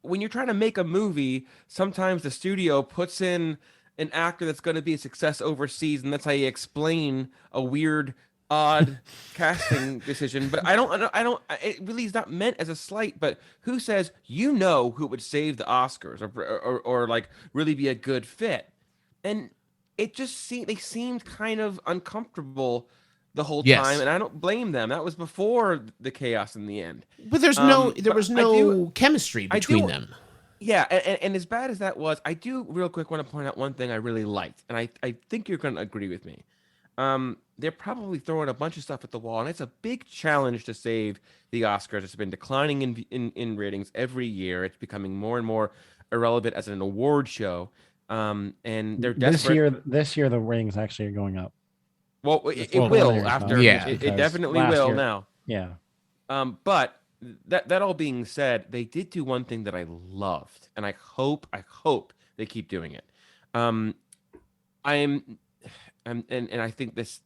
When you're trying to make a movie, sometimes the studio puts in an actor that's going to be a success overseas, and that's how you explain a weird, odd casting decision. But I don't. It really is not meant as a slight. But who says who would save the Oscars or like really be a good fit? And it just they seemed kind of uncomfortable the whole time, and I don't blame them. That was before the chaos in the end. But there was no chemistry between them. Yeah, and as bad as that was, I do real quick want to point out one thing I really liked, and I think you're going to agree with me. They're probably throwing a bunch of stuff at the wall, and it's a big challenge to save the Oscars. It's been declining in ratings every year. It's becoming more and more irrelevant as an award show. And they're desperate. This year the ratings actually are going up. Well, it will after. Yeah, it definitely will year, now. Yeah. But that all being said, they did do one thing that I loved, and I hope they keep doing it. And I think this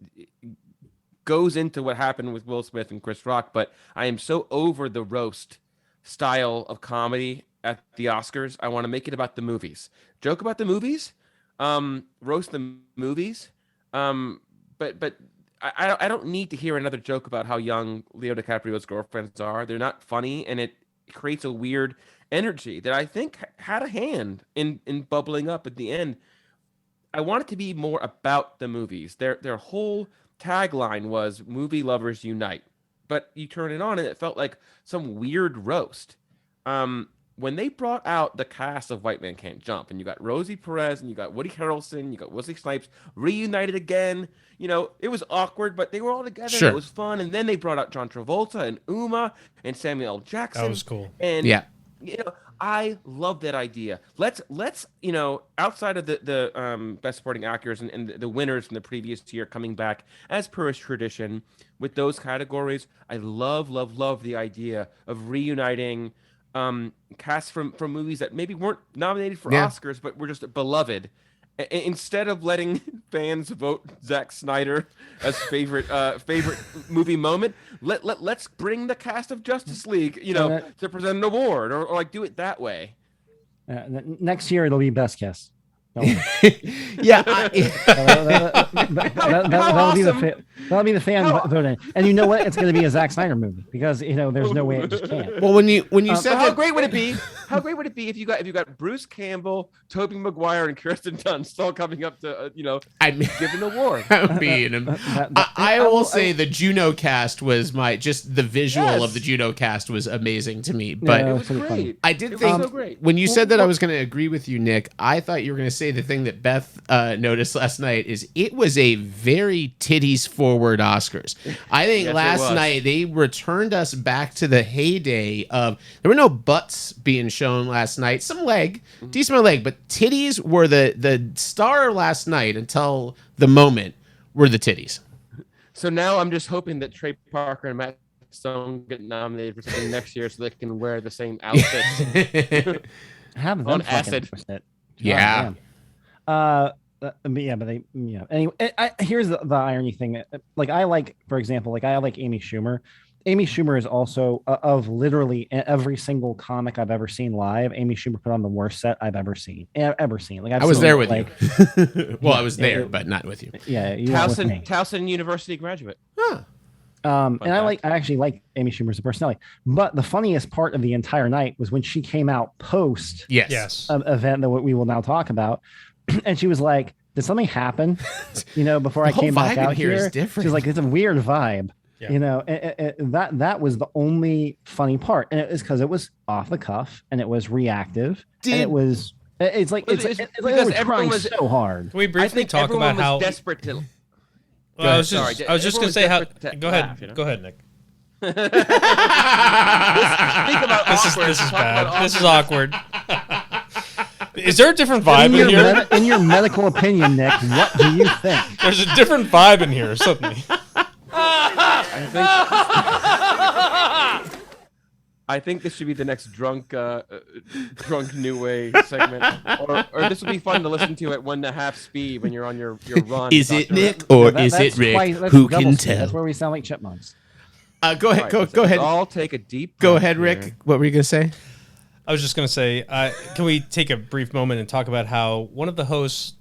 goes into what happened with Will Smith and Chris Rock, but I am so over the roast style of comedy at the Oscars. I want to make it about the movies. Joke about the movies, roast the movies. But I don't need to hear another joke about how young Leo DiCaprio's girlfriends are. They're not funny, and it creates a weird energy that I think had a hand in bubbling up at the end. I want it to be more about the movies. Their whole tagline was "Movie lovers unite." but you turn it on and it felt like some weird roast. When they brought out the cast of White Man Can't Jump, and you got Rosie Perez, and you got Woody Harrelson, you got Wesley Snipes reunited again. You know, it was awkward, but they were all together. Sure. And it was fun. And then they brought out John Travolta and Uma and Samuel L. Jackson. That was cool. And Yeah. you know, I love that idea. Let's you know, outside of the best supporting actors and the winners from the previous year coming back as per his tradition with those categories, I love the idea of reuniting casts from movies that maybe weren't nominated for Oscars but were just beloved. Instead of letting fans vote Zack Snyder as favorite movie moment, let's bring the cast of Justice League, you know, to present an award or like do it that way. Next year it'll be Best Kiss. Yeah, that'll be the fan voting, and you know what? It's going to be a Zack Snyder movie because you know there's no way it just can't. Well, when you said how that, great would it be? How great would it be if you got Bruce Campbell, Tobey Maguire, and Kirsten Dunst all coming up to give an award? That would be I will say the Juno cast was just the visual of the Juno cast was amazing to me. But it was great. I did think when you said that I was going to agree with you, Nick. I thought you were going to say the thing that Beth noticed last night is it was a very titties forward Oscars. I think last night they returned us back to the heyday of there were no butts being shown last night. Some leg, decent amount of leg, but titties were the star last night until the moment were the titties. So now I'm just hoping that Trey Parker and Matt Stone get nominated for something next year so they can wear the same outfits. Have them on acid. Yeah. Anyway, here's the irony thing. Like I like, for example, like I like Amy Schumer. Amy Schumer is also of literally every single comic I've ever seen live. Amy Schumer put on the worst set I've ever seen. Like I was there with you. Well, I was there, but not with you. Yeah, Towson University graduate. Huh. And I actually like Amy Schumer as a personality. But the funniest part of the entire night was when she came out post event that we will now talk about, and she was like, "Did something happen?" You know, before I came back out here. Is different. She's like, "It's a weird vibe." Yeah. You know, that was the only funny part, and it was because it was off the cuff and it was reactive, and it was. It's like because everyone was so hard. Can we briefly talk about how desperate to? Well, I was just going to say how. Go ahead. Go ahead, Nick. Speak about this is bad. This is awkward. Is there a different vibe in here? In your medical opinion, Nick, what do you think? There's a different vibe in here suddenly. I think this should be the next drunk New Way segment, or this would be fun to listen to at 1.5 speed when you're on your run. Is it Nick or is it Rick? Who can tell? That's where we sound like chipmunks. Go ahead. Go ahead. I'll take a deep. Go ahead, Rick. Here. What were you gonna say? I was just gonna say, can we take a brief moment and talk about how one of the hosts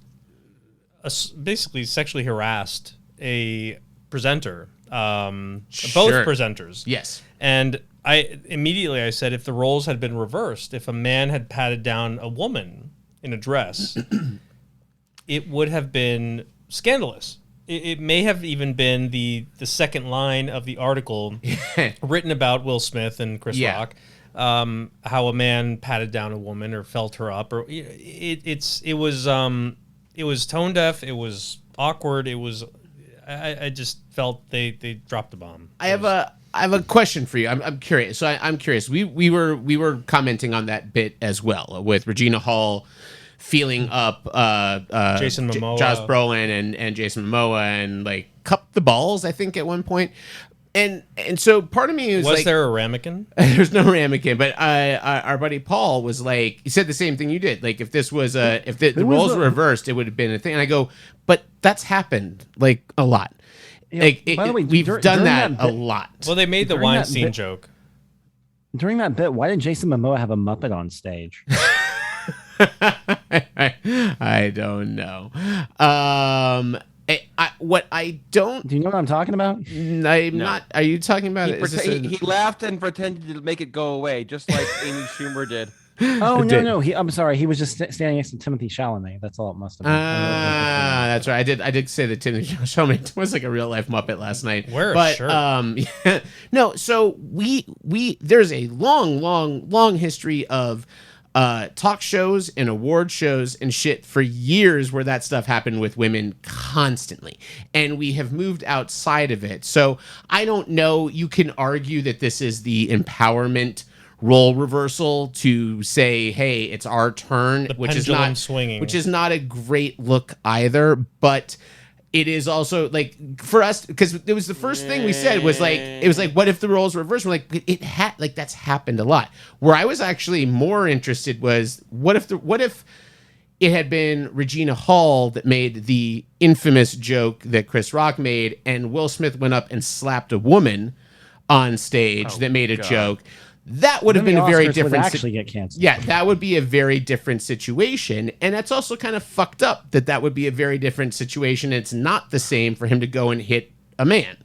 basically sexually harassed a presenter, both presenters. Yes. And I immediately said, if the roles had been reversed, if a man had patted down a woman in a dress, it would have been scandalous. It may have even been the second line of the article written about Will Smith and Chris Rock, how a man patted down a woman or felt her up, or it was tone deaf. It was awkward. It was. I just felt they dropped the bomb. I have a question for you. I'm curious. So I'm curious. We were commenting on that bit as well with Regina Hall feeling up Jason Momoa, Josh Brolin and Jason Momoa and like cupped the balls, I think, at one point. And so part of me was like, there a ramekin? There's no ramekin, but our buddy Paul was like, he said the same thing you did. Like if this was if the roles were reversed, it would have been a thing. And I go, but that's happened like a lot. Yeah, like by the way, we've done that a lot. Well, they made the Weinstein joke. During that bit, why did Jason Momoa have a Muppet on stage? I don't know. What I don't. Do you know what I'm talking about? I'm not. Are you talking about it? He laughed and pretended to make it go away, just like Amy Schumer did. Oh no! I'm sorry. He was just standing next to Timothy Chalamet. That's all it must have been. That's right. I did say that Timothy Chalamet was like a real life Muppet last night. Wear a but shirt. no. So we there's a long history of talk shows and award shows and shit for years where that stuff happened with women constantly, and we have moved outside of it. So I don't know. You can argue that this is the empowerment role reversal to say, hey, it's our turn, which is not swinging, which is not a great look either. But it is also like for us, because it was the first thing we said was like, it was like, what if the roles were reversed? We're like, it had like that's happened a lot. Where I was actually more interested was what if it had been Regina Hall that made the infamous joke that Chris Rock made, and Will Smith went up and slapped a woman on stage that made a joke. That would have been a very different. Actually get canceled. Yeah, that would be a very different situation, and that's also kind of fucked up. That would be a very different situation. It's not the same for him to go and hit a man.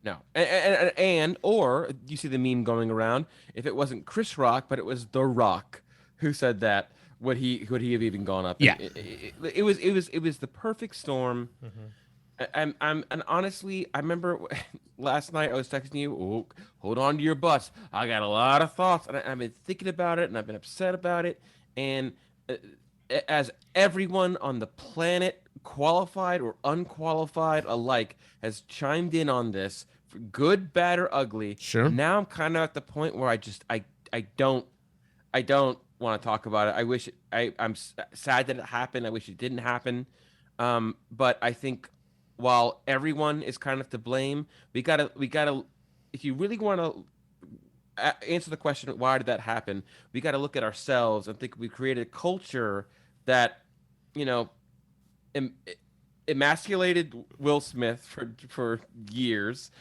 No, and or you see the meme going around. If it wasn't Chris Rock, but it was The Rock who said that, would he have even gone up? Yeah, it was the perfect storm. And honestly, I remember last night I was texting you, oh, hold on to your butts. I got a lot of thoughts, and I've been thinking about it, and I've been upset about it. And as everyone on the planet, qualified or unqualified alike, has chimed in on this, for good, bad, or ugly. Sure. Now I'm kind of at the point where I don't want to talk about it. I wish I'm sad that it happened. I wish it didn't happen. But I think, while everyone is kind of to blame, we gotta. If you really want to answer the question, why did that happen? We got to look at ourselves and think we created a culture that, emasculated Will Smith for years,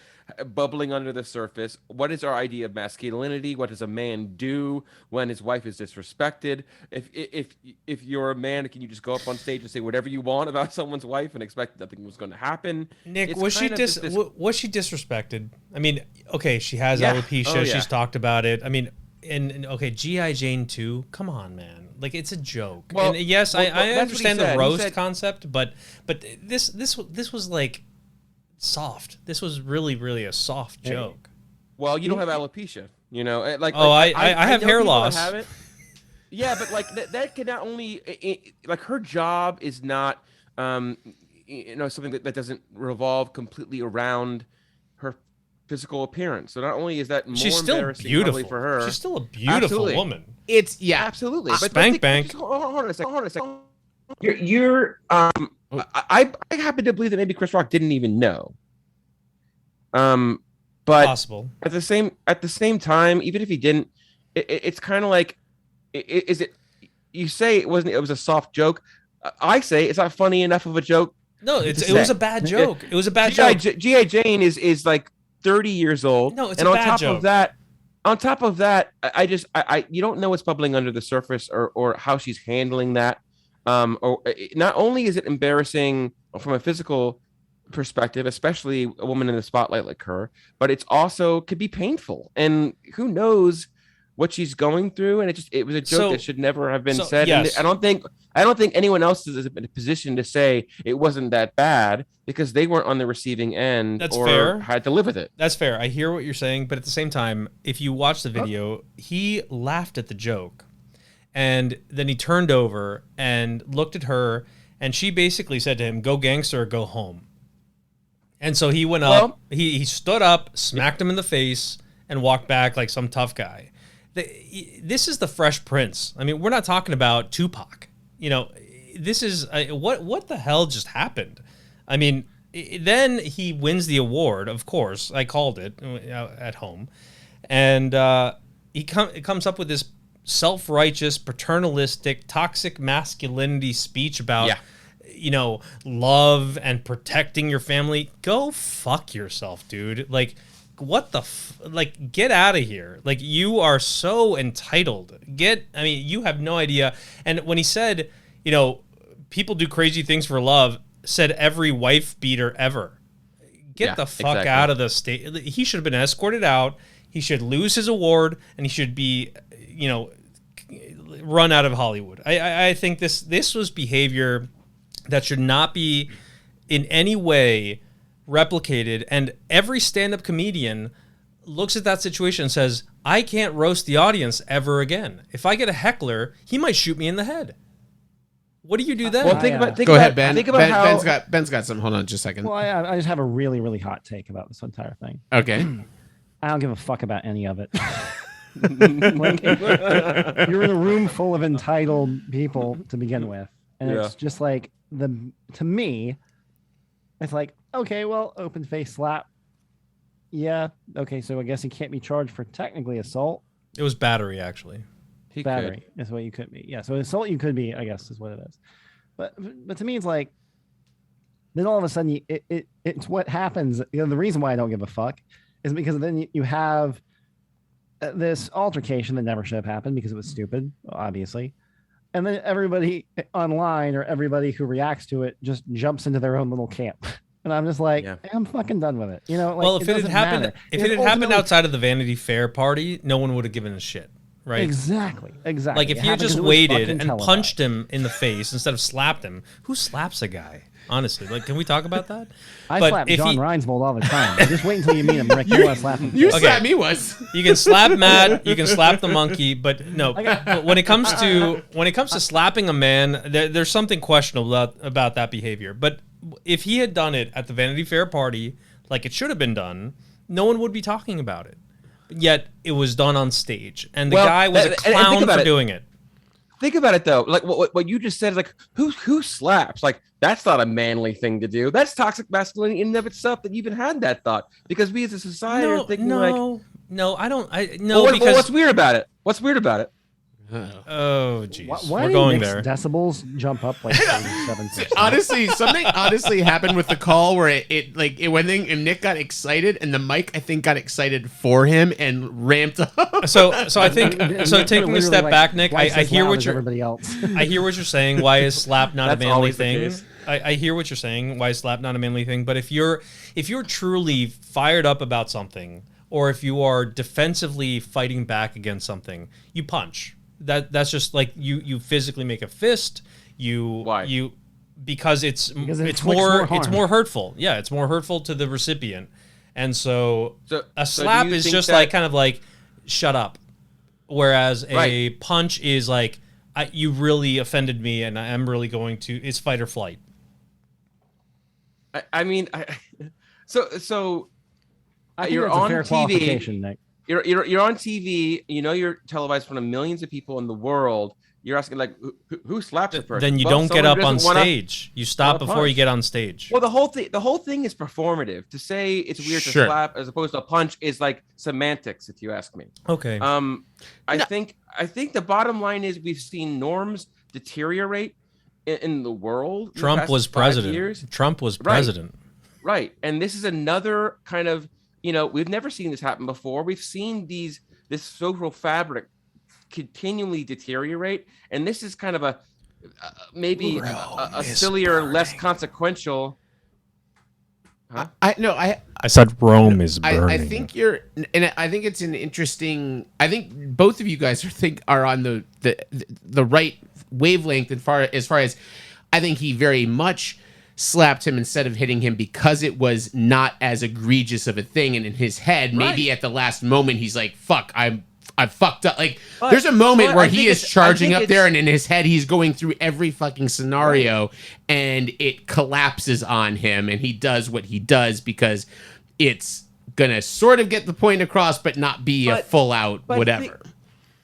bubbling under the surface. What is our idea of masculinity? What does a man do when his wife is disrespected? If you're a man, can you just go up on stage and say whatever you want about someone's wife and expect nothing was going to happen? Nick, was she disrespected? I mean, okay, she has alopecia. She's talked about it. I mean, and okay, G.I. Jane 2. Come on, man. Like, it's a joke. Well, and yes, I understand the roast concept, but this was like soft. This was really, really a soft joke. Well, you don't have alopecia, I have hair loss. Have it. Yeah, but like that can not only like her job is not something that doesn't revolve completely around her physical appearance. So not only is that more embarrassing beautiful for her, she's still a beautiful woman. It's absolutely. Spank bank. Hold on a second. You're I happen to believe that maybe Chris Rock didn't even know. But possible. At the same time, even if he didn't, it's kind of like, is it? You say it was a soft joke. I say it's not funny enough of a joke. No, it was a bad joke. It was a bad joke. G.I. Jane is like 30 years old. No, it's a bad joke. On top of that, I you don't know what's bubbling under the surface or how she's handling that. Or not only is it embarrassing from a physical perspective, especially a woman in the spotlight like her, but it's also could be painful. And who knows what she's going through? And it was a joke that should never have been said. Yes. And I don't think anyone else is in a position to say it wasn't that bad because they weren't on the receiving end. That's or fair. Had to live with it. That's fair. I hear what you're saying, but at the same time, if you watch the video, he laughed at the joke. And then he turned over and looked at her, and she basically said to him, "Go gangster or go home." And so he went up, he stood up, smacked him in the face, and walked back like some tough guy. This is the Fresh Prince. I mean, we're not talking about Tupac. This is what the hell just happened? I mean, then he wins the award. Of course, I called it at home, and it comes up with this self-righteous, paternalistic, toxic masculinity speech about love and protecting your family. Go fuck yourself, dude. Like, what the get out of here. Like, you are so entitled. You have no idea. And when he said, people do crazy things for love, said every wife beater ever. Get the fuck out of the state. He should have been escorted out. He should lose his award, and he should be, run out of Hollywood. I think this was behavior that should not be in any way replicated, and every stand-up comedian looks at that situation and says, I can't roast the audience ever again. If I get a heckler, he might shoot me in the head. What do you do then? Well, think about Go ahead, Ben. Think about how Ben's got some. Hold on just a second. Well, I just have a really, really hot take about this entire thing. Okay. I don't give a fuck about any of it. Like, you're in a room full of entitled people to begin with, and it's just like to me, it's like, okay, well, open face slap. Yeah, okay, so I guess he can't be charged for technically assault. It was battery, actually. Battery is what you could be. Yeah, so assault you could be, I guess, is what it is. But to me, it's like, then all of a sudden, it's what happens. The reason why I don't give a fuck is because then you have this altercation that never should have happened because it was stupid, obviously. And then everybody online or everybody who reacts to it just jumps into their own little camp. And I'm just like, I'm fucking done with it. You know, like, well, if it had happened, happened outside of the Vanity Fair party, no one would have given a shit, right? Exactly. Like if you just waited and punched him in the face instead of slapped him, who slaps a guy? Honestly, like, can we talk about that? I slap John Reinsvold all the time. Just wait until you meet him, Rick. You want to slap him? You slap me once. You can slap Matt. You can slap the monkey, but no. But when it comes to slapping a man, there's something questionable about that behavior. But if he had done it at the Vanity Fair party, like it should have been done, no one would be talking about it. Yet it was done on stage, and the guy was a clown for doing it. Think about it though, like what you just said is like who slaps? Like that's not a manly thing to do. That's toxic masculinity in and of itself that you even had that thought, because we as a society are thinking no, because what's weird about it? What's weird about it? Oh, geez. Why We're going there. Decibels jump up like 37%. Honestly, something happened with the call where it when Nick got excited and the mic I think got excited for him and ramped up. So I think taking a step back, Nick, I hear what you're everybody else. I hear what you're saying. Why is slap not a manly thing? I hear what you're saying. Why is slap not a manly thing? But if you're truly fired up about something, or if you are defensively fighting back against something, you punch. That's just like you physically make a fist. Because it's more hurtful. Yeah, it's more hurtful to the recipient. And so a slap is just like kind of like shut up. Whereas a punch is like you really offended me and I'm really going to, it's fight or flight. You're on TV. Nick. You're on TV. You know you're televised in front of millions of people in the world. You're asking like, who slaps a person? Then you don't get up on stage. You stop before you get on stage. Well, the whole thing is performative. To say it's weird to slap as opposed to a punch is like semantics, if you ask me. Okay. I think the bottom line is we've seen norms deteriorate in the world. Trump was president. Trump was president. Right, and this is another kind of. We've never seen this happen before. We've seen this social fabric continually deteriorate, and this is kind of a sillier, less consequential. Huh? I said Rome is burning. I think I think it's an interesting. I think both of you guys are on the right wavelength as far as I think he very much slapped him instead of hitting him because it was not as egregious of a thing, and in his head maybe at the last moment he's like, fuck, I fucked up. Like there's a moment where he is charging up there and in his head he's going through every fucking scenario and it collapses on him and he does what he does because it's gonna sort of get the point across but not be a full out whatever.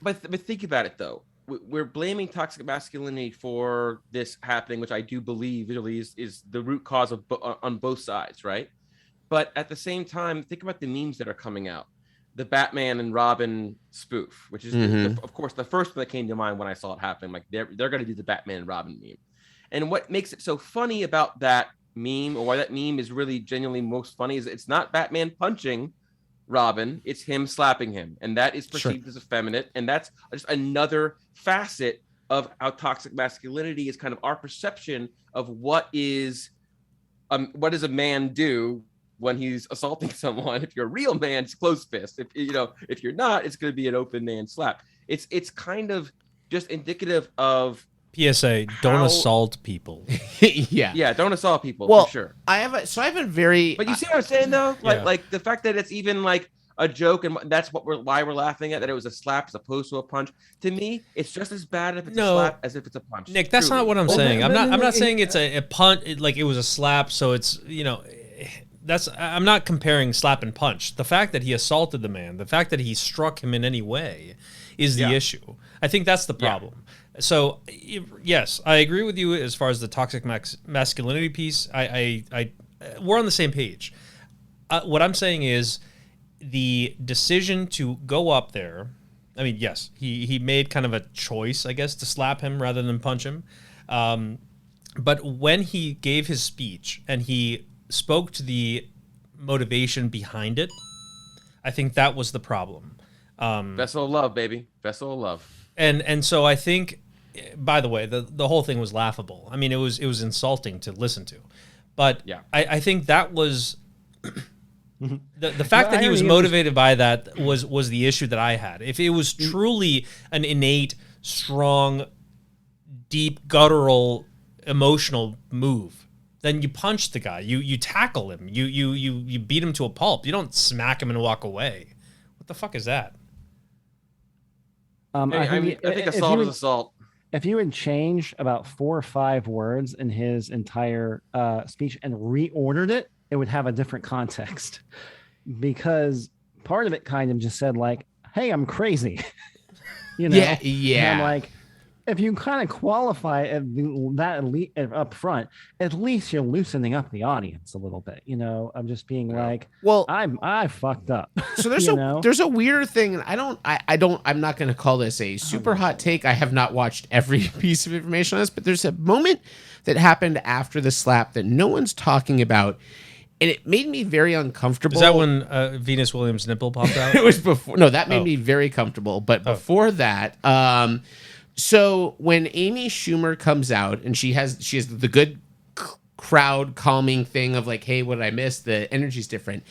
But think about it though. We're blaming toxic masculinity for this happening, which I do believe really is the root cause of on both sides, right? But at the same time, think about the memes that are coming out. The Batman and Robin spoof, which is, of course, the first one that came to mind when I saw it happen. Like they're going to do the Batman and Robin meme. And what makes it so funny about that meme, or why that meme is really genuinely most funny, is it's not Batman punching Robin, it's him slapping him, and that is perceived as effeminate, and that's just another facet of how toxic masculinity is kind of our perception of what does a man do when he's assaulting someone. If you're a real man, it's closed fist. If you're not, it's going to be an open man slap. It's kind of just indicative of PSA: don't how- assault people. Yeah. Yeah, don't assault people Well, for sure. I have a very. But you see what I'm saying though? Like Yeah. like the fact that it's even like a joke and that's why we're laughing at that it was a slap as opposed to a punch. To me, it's just as bad if it's a No. slap as if it's a punch. Nick, that's Truly. not what I'm Well, saying. I'm but- not saying it's a punt. Like it was a slap, so it's I'm not comparing slap and punch. The fact that he assaulted the man, the fact that he struck him in any way, is the issue. I think that's the problem. So yes, I agree with you as far as the toxic masculinity piece. We're on the same page. What I'm saying is the decision to go up there. I mean, yes, he made kind of a choice, I guess, to slap him rather than punch him. But when he gave his speech and he spoke to the motivation behind it, I think that was the problem. Vessel of love, baby. Vessel of love. And so I think, by the way, the whole thing was laughable. I mean, it was insulting to listen to, but yeah. I think that was the fact The that he was irony is- motivated by that was the issue that I had. If it was truly an innate, strong, deep, guttural, emotional move, then you punch the guy, you tackle him, you beat him to a pulp. You don't smack him and walk away. What the fuck is that? I think if assault you is would- assault. If you had changed about 4 or 5 words in his entire speech and reordered it, it would have a different context. Because part of it kind of just said like, "Hey, I'm crazy," you know. Yeah. And I'm like, if you kind of qualify up front, at least you're loosening up the audience a little bit. You know, I'm just being like, well, I fucked up. So there's you there's a weird thing, and I'm not going to call this a super hot take. I have not watched every piece of information on this, but there's a moment that happened after the slap that no one's talking about, and it made me very uncomfortable. Is that when Venus Williams' nipple popped out? It was before. No, that made me very comfortable. But before that, so when Amy Schumer comes out and she has the good crowd calming thing of like, hey, what did I miss? The energy's different.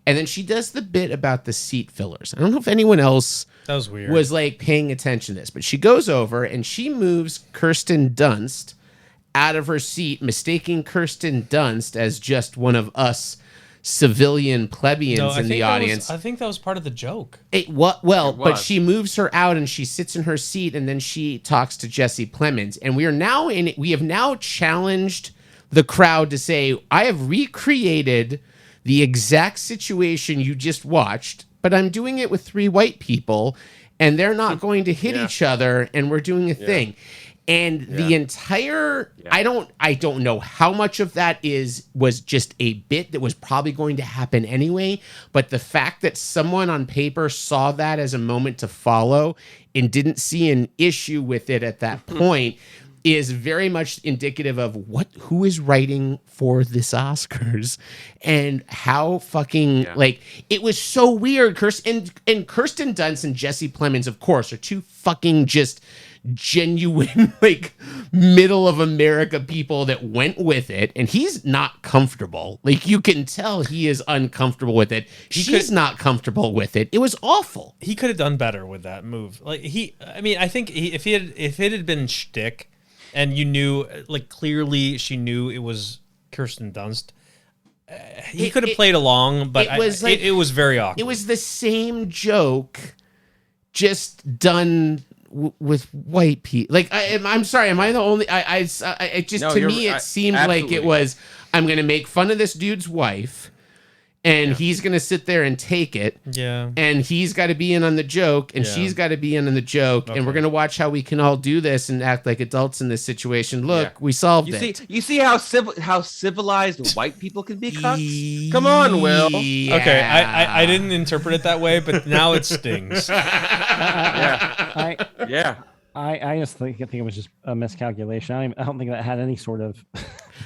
And then she does the bit about the seat fillers. I don't know if anyone else that was weird. Was like paying attention to this, but she goes over and she moves Kirsten Dunst out of her seat, mistaking Kirsten Dunst as just one of us civilian plebeians in the audience. I think that was part of the joke. But she moves her out and she sits in her seat and then she talks to Jesse Plemons. And we have now challenged the crowd to say, I have recreated the exact situation you just watched, but I'm doing it with 3 white people and they're not going to hit each other and we're doing a thing. And the entire I don't know how much of that was just a bit that was probably going to happen anyway, but the fact that someone on paper saw that as a moment to follow and didn't see an issue with it at that point is very much indicative of who is writing for this Oscars and how fucking like it was so weird. Kirsten Dunst and Jesse Plemons, of course, are 2 fucking just genuine like middle of America people that went with it, and he's not comfortable. Like you can tell he is uncomfortable with it. She's not comfortable with it. It was awful. He could have done better with that move. Like I think if it had been shtick, and you knew like clearly she knew it was Kirsten Dunst, he could have played along. But it was very awkward. It was the same joke, just done with white people. Like I'm sorry, am I the only? It seemed like it was. I'm gonna make fun of this dude's wife, and he's gonna sit there and take it. Yeah. And he's got to be in on the joke, and she's got to be in on the joke, and we're gonna watch how we can all do this and act like adults in this situation. Look, we solved it. You see how civilized white people can be cucks? Come on, Will. Yeah. Okay, I didn't interpret it that way, but now it stings. I just think it was just a miscalculation. I don't think that had any sort of.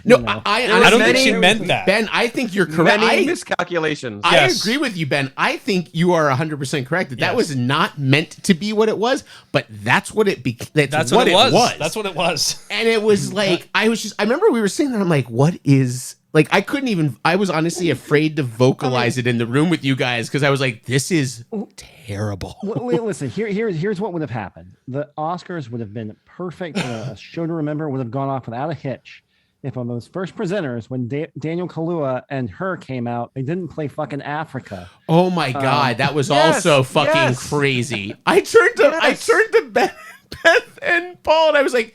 No, I don't think she meant that. Ben, I think you're correct. Many miscalculations. I agree with you, Ben. I think you are 100% correct. That was not meant to be what it was, but that's what it became. That's what it was. That's what it was. And it was like, I remember we were sitting there, I'm like, what is Like I couldn't even. I was honestly afraid to vocalize it in the room with you guys because I was like, "This is terrible." Listen, here's what would have happened. The Oscars would have been perfect. A show to remember would have gone off without a hitch. If on those first presenters, when Daniel Kaluuya and her came out, they didn't play fucking Africa. Oh my god, that was also fucking crazy. I turned to Beth and Paul, and I was like,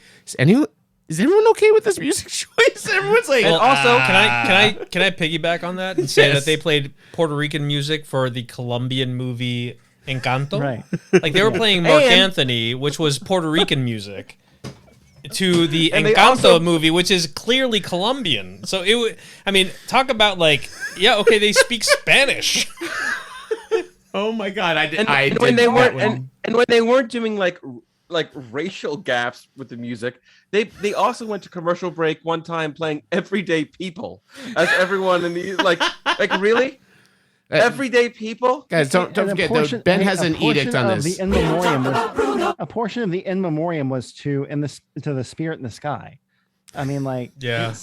is everyone okay with this music choice? Everyone's like, well, also, can I piggyback on that and say that they played Puerto Rican music for the Colombian movie Encanto? Right. Like they were playing Mark Anthony, which was Puerto Rican music, to the Encanto movie, which is clearly Colombian. So it would, I mean, talk about like, yeah, okay, they speak Spanish. Oh my god, and when they weren't doing like racial gaps with the music, they also went to commercial break one time playing Everyday People as everyone in the like really Everyday People. Guys, don't forget though, Ben has an edict on this. A portion of the in memoriam was to the Spirit in the Sky. I mean, like, yeah.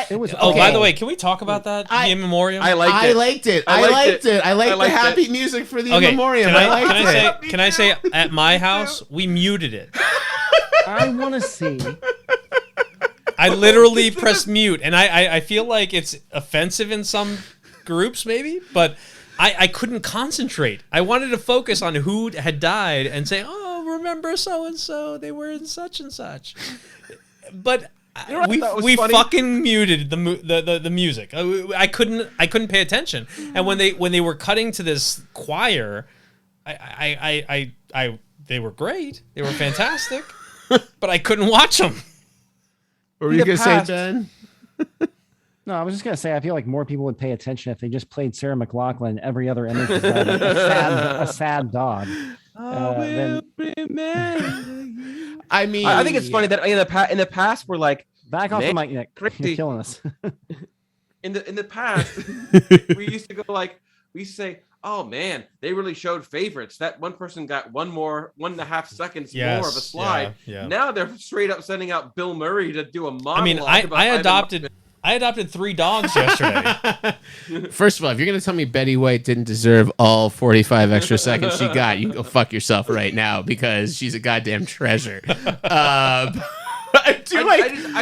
It was. Oh, by the way, can we talk about that? The in memoriam. I liked it. I liked the happy music for the in memoriam. Can I say at my house we muted it? I want to see. I literally pressed mute, and I feel like it's offensive in some groups, maybe, but I couldn't concentrate. I wanted to focus on who had died and say, "Oh, remember so and so? They were in such and such." But we fucking muted the music. I couldn't pay attention. And when they were cutting to this choir, they were great. They were fantastic, but I couldn't watch them. What were you gonna say, Ben? No, I was just gonna say I feel like more people would pay attention if they just played Sarah McLachlan. Every other image was a sad dog. I mean, I think it's funny that in the past we're like, back off the mic, Nick. You're killing us. in the past, we used to go like, we used to say, "Oh man, they really showed favorites. That one person got 1.5 seconds more of a slide." Yeah. Now they're straight up sending out Bill Murray to do a monologue. I mean, I adopted 3 dogs yesterday. First of all, if you're going to tell me Betty White didn't deserve all 45 extra seconds she got, you can go fuck yourself right now because she's a goddamn treasure. I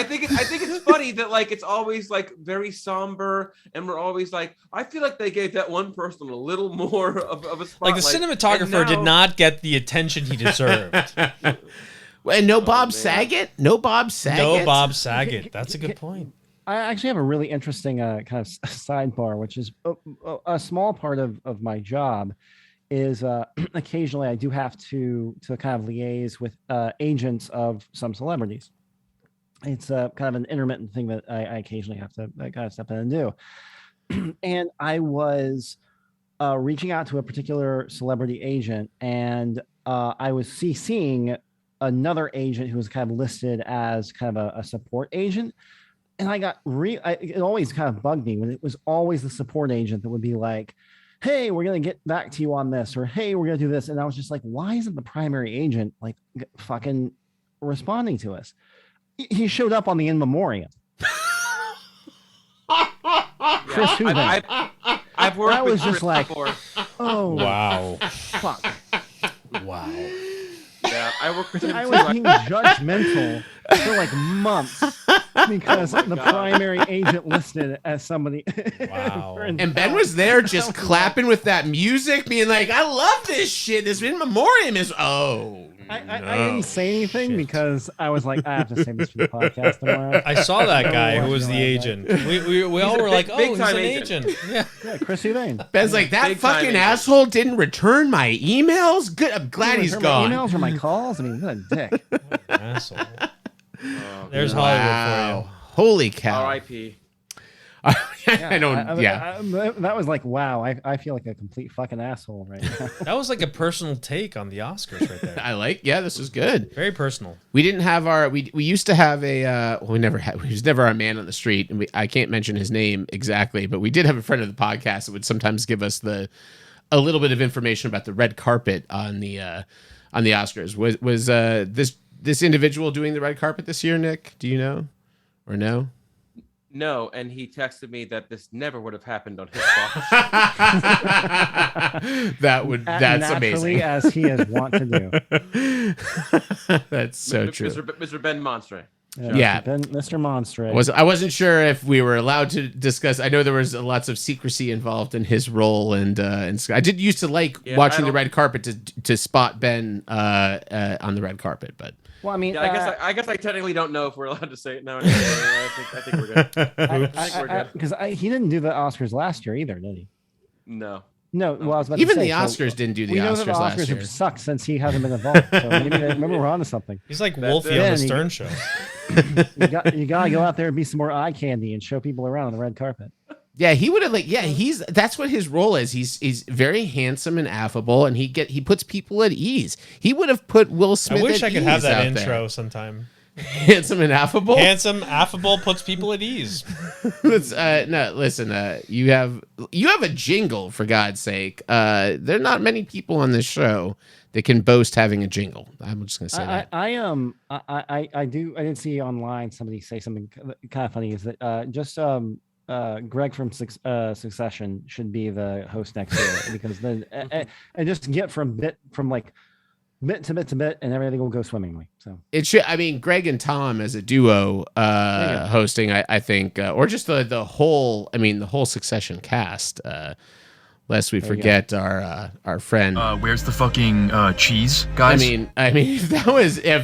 think it's funny that like it's always like very somber, and we're always like, I feel like they gave that one person a little more of a spotlight. Like the cinematographer did not get the attention he deserved. And no Bob Saget? No Bob Saget? No Bob Saget. That's a good point. I actually have a really interesting kind of sidebar, which is a small part of my job is occasionally I do have to kind of liaise with agents of some celebrities. It's kind of an intermittent thing that I occasionally have to kind of step in and do. And I was reaching out to a particular celebrity agent, and I was CCing another agent who was kind of listed as kind of a support agent. And I got it always kind of bugged me when it was always the support agent that would be like, "Hey, we're going to get back to you on this," or "Hey, we're going to do this." And I was just like, why isn't the primary agent like fucking responding to us? He showed up on the in memoriam. Chris Huvan. I've worked that with was just Chris like, before. Oh, wow. Fuck. Wow. Yeah, I worked with him I too. was being judgmental for like months because the primary agent listed as somebody. Wow. And Ben was there just clapping with that music, being like, "I love this shit. This in memoriam is I didn't say anything because I was like, I have to say this for the podcast tomorrow. I saw that guy who was the agent. We all were like, "Oh, he's an agent." Yeah, Chris Huvan. Ben's like, "That fucking asshole didn't return my emails. Good, I'm glad he's gone." My emails or my calls. I mean, what a dick. Asshole. There's Hollywood for you. Holy cow. R.I.P. I don't. That was like, wow. I feel like a complete fucking asshole right now. That was like a personal take on the Oscars right there. I like. Yeah, this was good. Very personal. We didn't have our. We used to have a. We never had. He was never our man on the street, and I can't mention his name exactly, but we did have a friend of the podcast that would sometimes give us a little bit of information about the red carpet on the Oscars. Was this individual doing the red carpet this year, Nick? Do you know, or no? No, and he texted me that this never would have happened on his watch. That's amazing. As he is wont to do. That's so true. Mr. Ben Monstre. Yeah. Mr. Monstre. I wasn't sure if we were allowed to discuss. I know there was lots of secrecy involved in his role, and I did used to like watching the red carpet to spot Ben on the red carpet, but. Well, I mean, I guess I technically don't know if we're allowed to say it now. Anyway. I think we're good. I think we're good. Because he didn't do the Oscars last year either, did he? No. No, well, I was about Even to say, the Oscars didn't do the Oscars last year. The Oscars have sucked since he hasn't been involved. So maybe we're onto something. He's like Wolfie on the Stern Show. You gotta go out there and be some more eye candy and show people around on the red carpet. Yeah, he would have that's what his role is. He's very handsome and affable, and he puts people at ease. He would have put Will Smith. I wish I could have that intro sometime. Handsome and affable. Handsome, affable puts people at ease. Listen. You have a jingle, for God's sake. There are not many people on this show that can boast having a jingle. I'm just gonna say that. I did see online somebody say something kind of funny. Is that Greg from Succession should be the host next year because then and just get from bit to bit and everything will go swimmingly. So it should. I mean, Greg and Tom as a duo hosting. I think, or just the whole. I mean, the whole Succession cast. Lest we forget our friend. Where's the fucking cheese, guys? I mean, if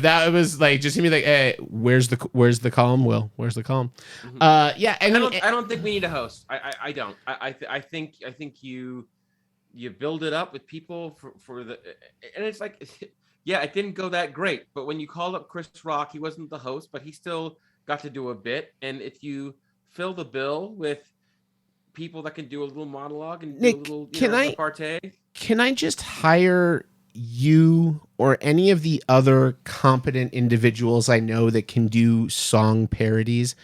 that was like just me like, hey, where's the column? Will, where's the column? Yeah, and I don't think we need a host. I don't. I think you build it up with people for the, and it's like, yeah, it didn't go that great. But when you called up Chris Rock, he wasn't the host, but he still got to do a bit. And if you fill the bill with people that can do a little monologue and Nick, do a little repartee. Can I just hire you or any of the other competent individuals I know that can do song parodies?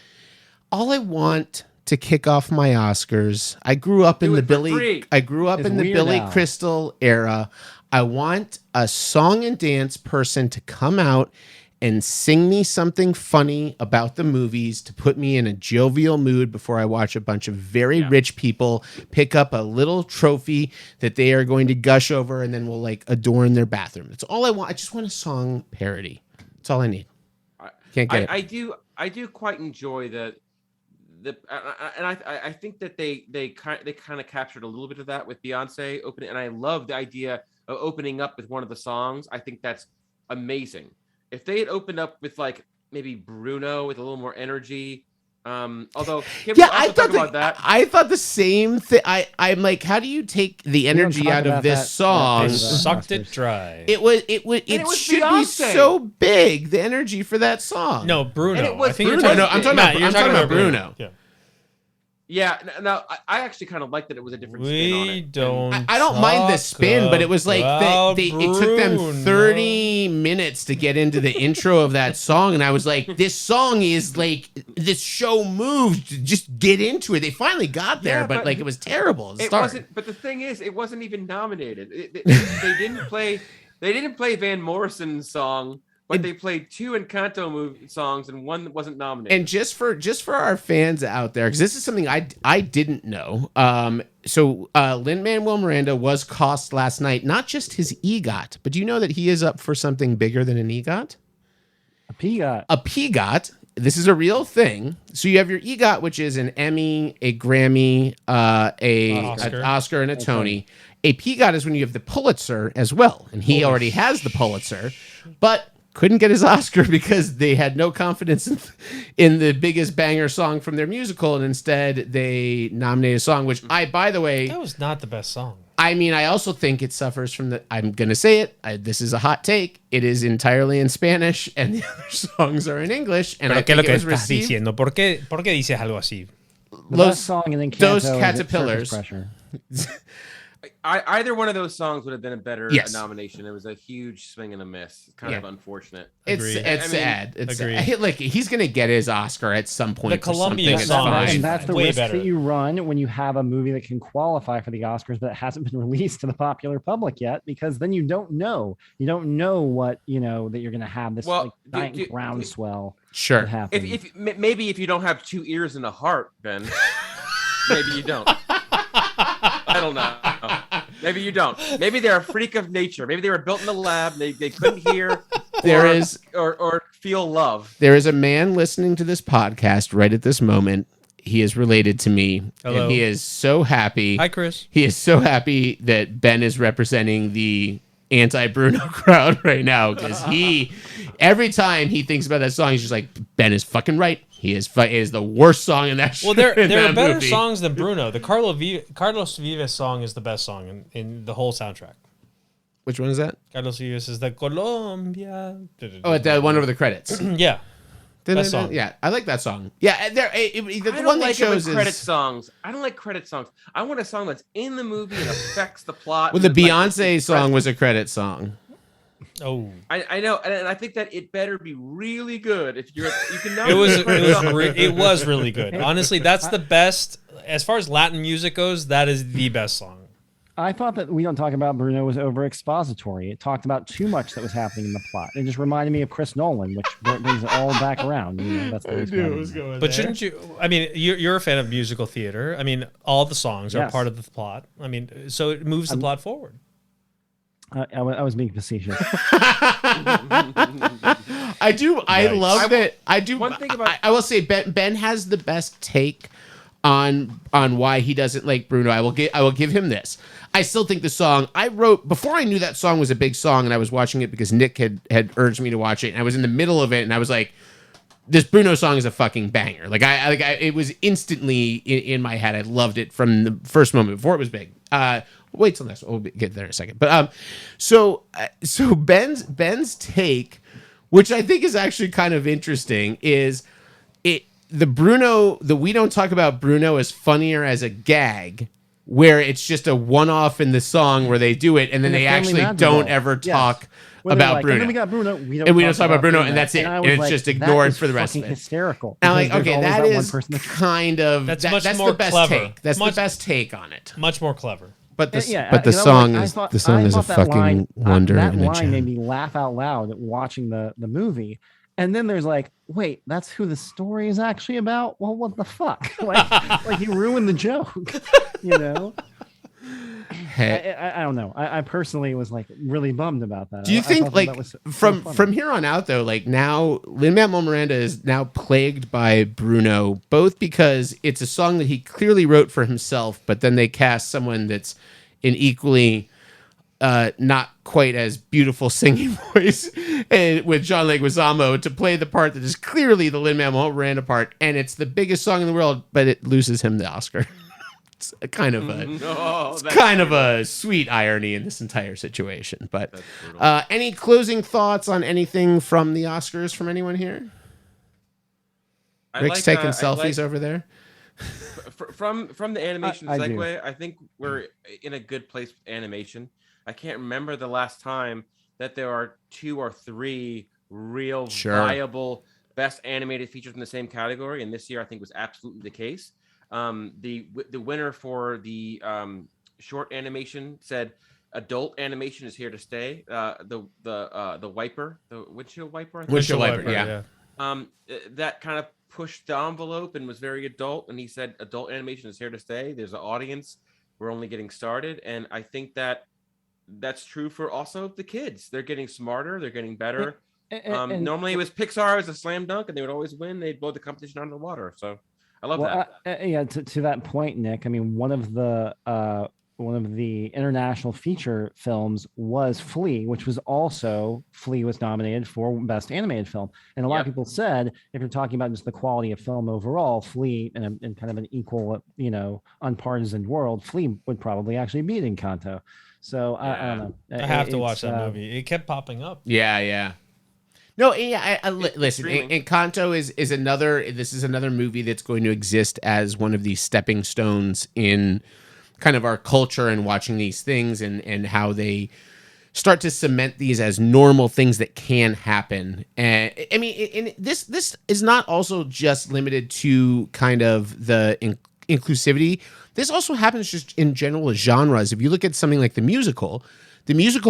All I want to kick off my Oscars. I grew up in the Billy Crystal era. I want a song and dance person to come out and sing me something funny about the movies to put me in a jovial mood before I watch a bunch of very rich people pick up a little trophy that they are going to gush over and then will like adorn their bathroom. That's all I want. I just want a song parody. That's all I need. Can't get it. I do quite enjoy and I think that they kind of captured a little bit of that with Beyonce opening, and I love the idea of opening up with one of the songs. I think that's amazing. If they had opened up with like maybe Bruno with a little more energy, although I thought the same thing. I'm like, how do you take the energy out of this song? Sucked it dry. It should be so big. The energy for that song. No, Bruno. I think I'm talking about Bruno. Yeah. Yeah, now I actually kind of like that it was a different spin on it. I don't mind the spin, but it was like it took them 30 minutes to get into the intro of that song, and I was like, this song is like, this show moved. Just get into it. They finally got there, but like it was terrible. It wasn't. But the thing is, it wasn't even nominated. They didn't play Van Morrison's song. But they played two Encanto songs and one that wasn't nominated. And just for our fans out there, because this is something I didn't know. So Lin-Manuel Miranda was cost last night, not just his EGOT, but do you know that he is up for something bigger than an EGOT? A PGOT. A PGOT. This is a real thing. So you have your EGOT, which is an Emmy, a Grammy, an Oscar, and a Tony. A PGOT is when you have the Pulitzer as well, and he already has the Pulitzer, but couldn't get his Oscar because they had no confidence in the biggest banger song from their musical, and instead they nominated a song, which by the way, that was not the best song. I mean, I also think it suffers from I'm going to say it. This is a hot take. It is entirely in Spanish, and the other songs are in English. And I think it was received. Diciendo? ¿Por qué dices algo así? The best song in Encanto Those Caterpillars. Either one of those songs would have been a better Yes. nomination. It was a huge swing and a miss. Kind of unfortunate. It's sad. It's sad. Like he's gonna get his Oscar at some point. The Colombian song, and that's the risk that you run when you have a movie that can qualify for the Oscars that hasn't been released to the popular public yet, because then you don't know what that you're gonna have this giant groundswell. Sure. If maybe if you don't have 2 ears and a heart, Ben, maybe you don't. I don't know. Maybe you don't. Maybe they're a freak of nature. Maybe they were built in the lab. They couldn't hear or feel love. There is a man listening to this podcast right at this moment. He is related to me. Hello. And he is so happy. Hi, Chris. He is so happy that Ben is representing the anti-Bruno crowd right now, because every time he thinks about that song, he's just like, Ben is fucking right. It is the worst song in that. Well, there are better movie. songs than Bruno. The Carlos Vives song is the best song in the whole soundtrack. Which one is that? Carlos Vives is the Colombia. Oh, the one over the credits. Yeah. Best song. Yeah, I like that song. Yeah, the I one don't that like shows credit is songs. I don't like credit songs. I want a song that's in the movie and affects the plot. well, the and, like, Beyonce song was a credit song. Oh, I know, and I think that it better be really good. If you can know it was really good. Honestly, that's the best as far as Latin music goes. That is the best song. I thought that We Don't Talk About Bruno was over expository. It talked about too much that was happening in the plot. It just reminded me of Chris Nolan, which brings it all back around. That's the reason. But shouldn't you? I mean, you're a fan of musical theater. I mean, all the songs are Yes. part of the plot. I mean, so it moves the plot forward. I was being facetious. I do. I love that. I do. One thing about I will say Ben has the best take on why he doesn't like Bruno. I will give him this. I still think the song I wrote before I knew that song was a big song, and I was watching it because Nick had urged me to watch it, and I was in the middle of it, and I was like, this Bruno song is a fucking banger. It was instantly in my head. I loved it from the first moment before it was big. Wait till next. We'll get there in a second. But so Ben's take, which I think is actually kind of interesting, is the We Don't Talk About Bruno is funnier as a gag, where it's just a one-off in the song where they do it, and then they actually don't ever talk about Bruno. And then we got Bruno. We don't talk about Bruno, and that's it. And it's just ignored for the rest of it. Hysterical. And I'm like, okay, that is kind of that's more the best clever. take. That's the best take on it. Much more clever. But the song is a fucking wonder. That line made me laugh out loud at watching the movie. And then there's like, wait, that's who the story is actually about? Well, what the fuck? Like you ruined the joke, Hey. I don't know. I personally was like really bummed about that. Do you think like that was from here on out though, like now Lin-Manuel Miranda is now plagued by Bruno, both because it's a song that he clearly wrote for himself, but then they cast someone that's an equally not quite as beautiful singing voice and with John Leguizamo to play the part that is clearly the Lin-Manuel Miranda part, and it's the biggest song in the world, but it loses him the Oscar. It's kind of a sweet irony in this entire situation. But any closing thoughts on anything from the Oscars from anyone here? Rick's taking selfies over there. From the animation I segue, I think we're in a good place with animation. I can't remember the last time that there are 2 or 3 real viable best animated features in the same category, and this year I think was absolutely the case. The winner for the short animation said adult animation is here to stay. The wiper, the windshield wiper. Windshield wiper, yeah. That kind of pushed the envelope and was very adult. And he said adult animation is here to stay. There's an audience. We're only getting started, and I think that's true for also the kids. They're getting smarter. They're getting better. Normally it was Pixar as a slam dunk, and they would always win. They'd blow the competition out of the water. So. I love that. To that point, Nick. I mean, one of the international feature films was Flea, which was also Flea was nominated for Best Animated Film, and a lot of people said if you're talking about just the quality of film overall, Flea in kind of an equal, unpartisan world, Flea would probably actually beat Encanto. So I don't know. I have to watch that movie. It kept popping up. Yeah. No, yeah. Listen, Encanto is another. This is another movie that's going to exist as one of these stepping stones in kind of our culture and watching these things and how they start to cement these as normal things that can happen. And I mean, and this is not also just limited to kind of the inclusivity. This also happens just in general genres. If you look at something like the musical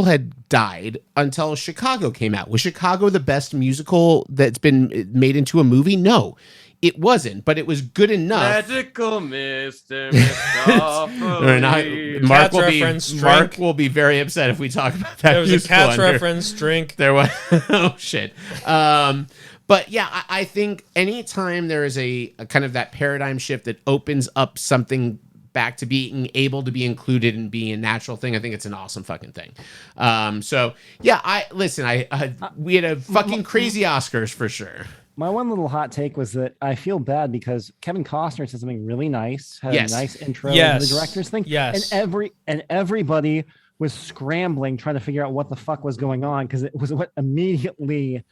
had died until Chicago came out. Was Chicago the best musical that's been made into a movie? No, it wasn't, but it was good enough. Magical Mr. Mark will be very upset if we talk about that. There was a Cats reference, drink. There was, oh shit. But yeah, I think anytime there is a kind of that paradigm shift that opens up something back to being able to be included and being a natural thing, I think it's an awesome fucking thing. So yeah, we had a fucking crazy Oscars for sure. My one little hot take was that I feel bad because Kevin Costner said something really nice, had a nice intro to the director's thing, and everybody was scrambling trying to figure out what the fuck was going on because it was what immediately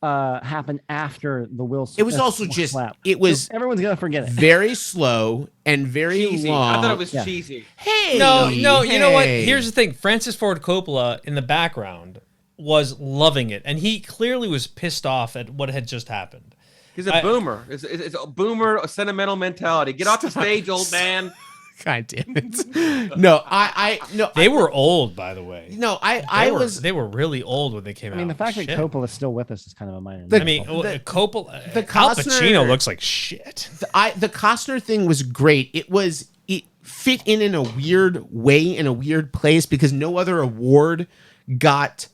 happened after the Will Smith. It was also just slap. It was so everyone's gonna forget it. Very slow and very cheesy. long. I thought it was cheesy. Hey, no, you know what? Here's the thing: Francis Ford Coppola in the background was loving it, and he clearly was pissed off at what had just happened. He's a boomer. It's a boomer, a sentimental mentality. Get off the stage, old man. God damn it! No, They were old, by the way. No, They were really old when they came out. I mean, the fact that Coppola's still with us is kind of a minor. Coppola. Al Pacino looks like shit. The Costner thing was great. It fit in a weird way, in a weird place, because no other award got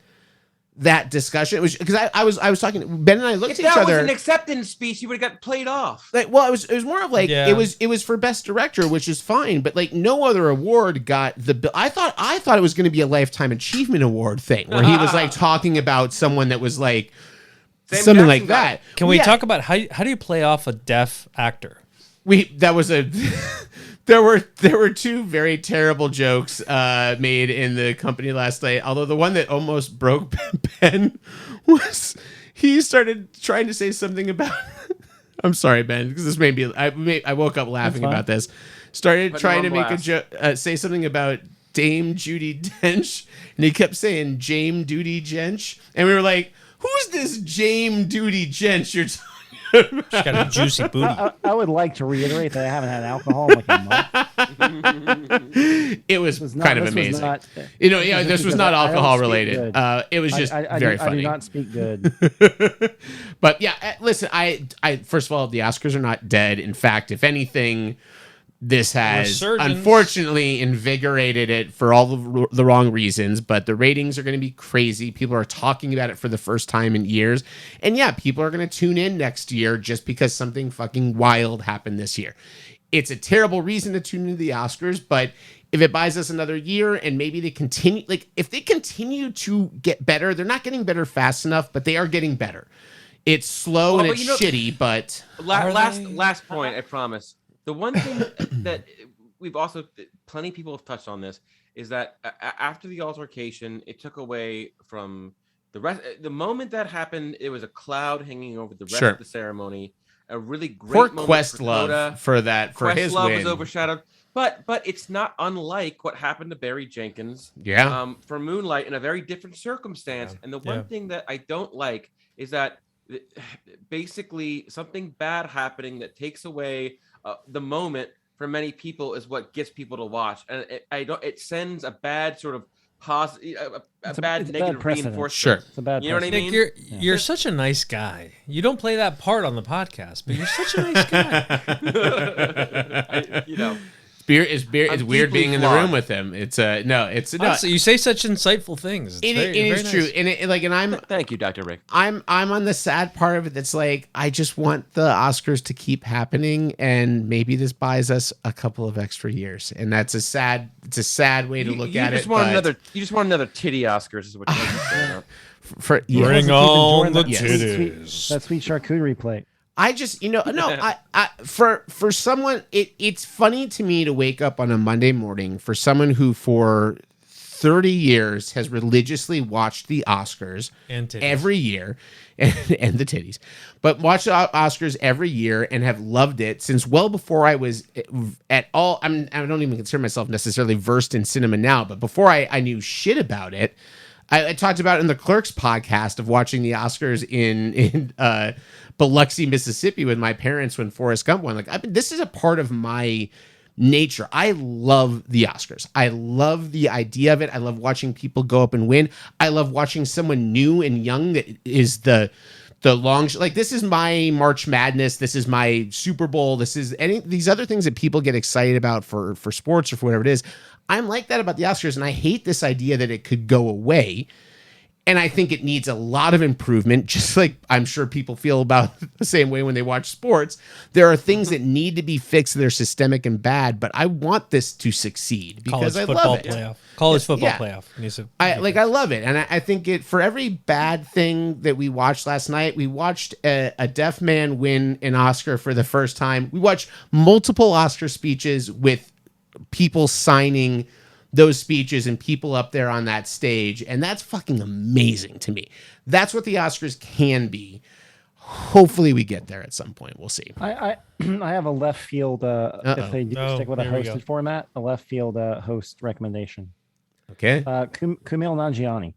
that discussion. It was because I was talking. Ben and I looked at each other. If that was an acceptance speech, you would have got played off. Like, well, it was more of like it was for best director, which is fine, but like no other award got the. I thought it was going to be a lifetime achievement award thing where he was like talking about someone that was like something like that. Can we talk about how do you play off a deaf actor? There were two very terrible jokes made in the company last night. Although the one that almost broke Ben was he started trying to say something about. I'm sorry, Ben, because this made me. I woke up laughing about this. Started trying to make a joke, say something about Dame Judi Dench, and he kept saying Jame Duty Dench, and we were like, "Who's this Jame Duty Dench you're talking?" She's got a juicy booty. I would like to reiterate that I haven't had alcohol in like a month. It was kind of amazing. This was not alcohol related. It was just very funny. I do not speak good. But yeah, listen, I first of all, the Oscars are not dead. In fact, if anything, this has unfortunately invigorated it for all the wrong reasons, but the ratings are going to be crazy. People are talking about it for the first time in years. And yeah, people are going to tune in next year just because something fucking wild happened this year. It's a terrible reason to tune into the Oscars, but if it buys us another year and maybe they continue, like if they continue to get better, they're not getting better fast enough, but they are getting better. It's slow and it's shitty, but last point, I promise. The one thing that we've also, plenty of people have touched on this, is that after the altercation, it took away from the rest. The moment that happened, it was a cloud hanging over the rest of the ceremony. A really great moment Questlove for that, for his win. Questlove was overshadowed. But it's not unlike what happened to Barry Jenkins. Yeah. For Moonlight in a very different circumstance. Yeah. And the one thing that I don't like is that basically something bad happening that takes away the moment for many people is what gets people to watch, and it sends a bad sort of positive, a bad negative reinforcement. Sure, it's a bad. You know what I mean? You're such a nice guy. You don't play that part on the podcast, but you're such a nice guy. It's weird being in the room with him. It's Honestly, you say such insightful things. It is nice. true, and I'm. Thank you, Dr. Rick. I'm on the sad part of it. That's like I just want the Oscars to keep happening, and maybe this buys us a couple of extra years, and that's a sad way to look at it. You just want another titty Oscars, is what you're saying. Bring on the titties. That sweet charcuterie plate. I just, for someone, it's funny to me to wake up on a Monday morning for someone who for 30 years has religiously watched the Oscars And titties. every year, and the titties, but watch the Oscars every year and have loved it since well before I was at all. I don't even consider myself necessarily versed in cinema now, but before I knew shit about it, I talked about it in the Clerks podcast of watching the Oscars in Biloxi, Mississippi with my parents when Forrest Gump won. Like, this is a part of my nature. I love the Oscars. I love the idea of it. I love watching people go up and win. I love watching someone new and young that is the long, like, this is my March Madness. This is my Super Bowl. This is these other things that people get excited about for sports or for whatever it is. I'm like that about the Oscars, and I hate this idea that it could go away. And I think it needs a lot of improvement, just like I'm sure people feel about the same way when they watch sports. There are things that need to be fixed that are systemic and bad, but I want this to succeed because I love it. College football playoff. I love it. And I think for every bad thing that we watched last night, we watched a deaf man win an Oscar for the first time. We watched multiple Oscar speeches with people signing those speeches and people up there on that stage. And that's fucking amazing to me. That's what the Oscars can be. Hopefully we get there at some point. We'll see. I have a left field, if they do stick with a hosted format, a left field host recommendation. Okay. Kumail Nanjiani.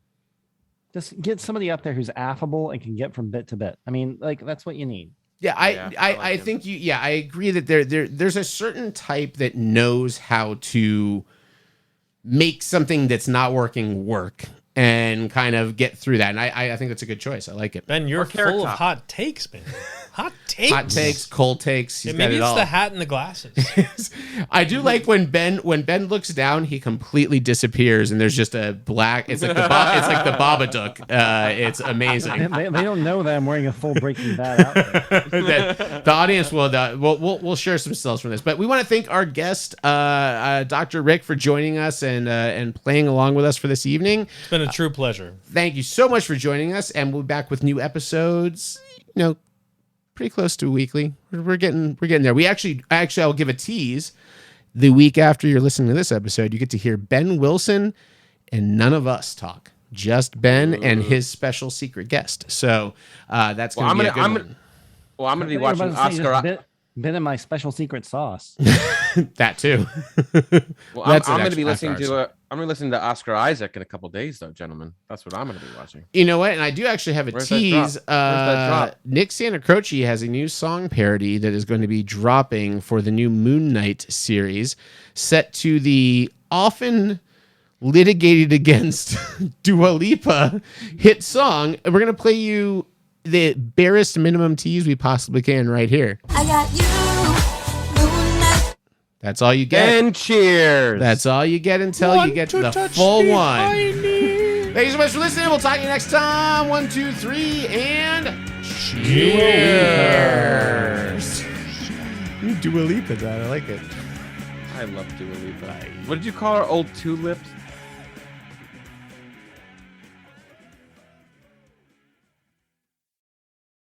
Just get somebody up there who's affable and can get from bit to bit. I mean, like, that's what you need. Yeah, I think I agree that there's a certain type that knows how to make something that's not working work and kind of get through that. And I think that's a good choice. I like it. Ben, you're full of hot takes, man. Hot takes. Hot takes, cold takes. He's maybe got it it's all. the hat and the glasses. I do like when Ben looks down, he completely disappears, and there's just a black. It's like the Babadook. It's amazing. They don't know that I'm wearing a full Breaking Bad outfit. The audience will. We'll share some stills from this, but we want to thank our guest, Dr. Rick, for joining us and playing along with us for this evening. It's been a true pleasure. Thank you so much for joining us, and we'll be back with new episodes. Pretty close to weekly. We're getting there. We actually I'll give a tease. The week after you're listening to this episode, you get to hear Ben Wilson and none of us talk. Just Ben and his special secret guest. So that's going to be a good one. I'm going to be watching Oscar. Been in my special secret sauce. That too. Well, I'm going to be listening to to Oscar Isaac in a couple days, though, gentlemen. That's what I'm going to be watching. You know what? And I do actually have a tease. Where's that drop? Nick Santacroce has a new song parody that is going to be dropping for the new Moon Knight series, set to the often litigated against Dua Lipa hit song. And we're going to play you the barest minimum tease we possibly can right here. I got you. That's all you get. And cheers. That's all you get until you get to the full one. Thank you so much for listening. We'll talk to you next time. 1, 2, 3, and cheers. Dua Lipa, I like it. I love Dua Lipa. What did you call her? Old Tulips?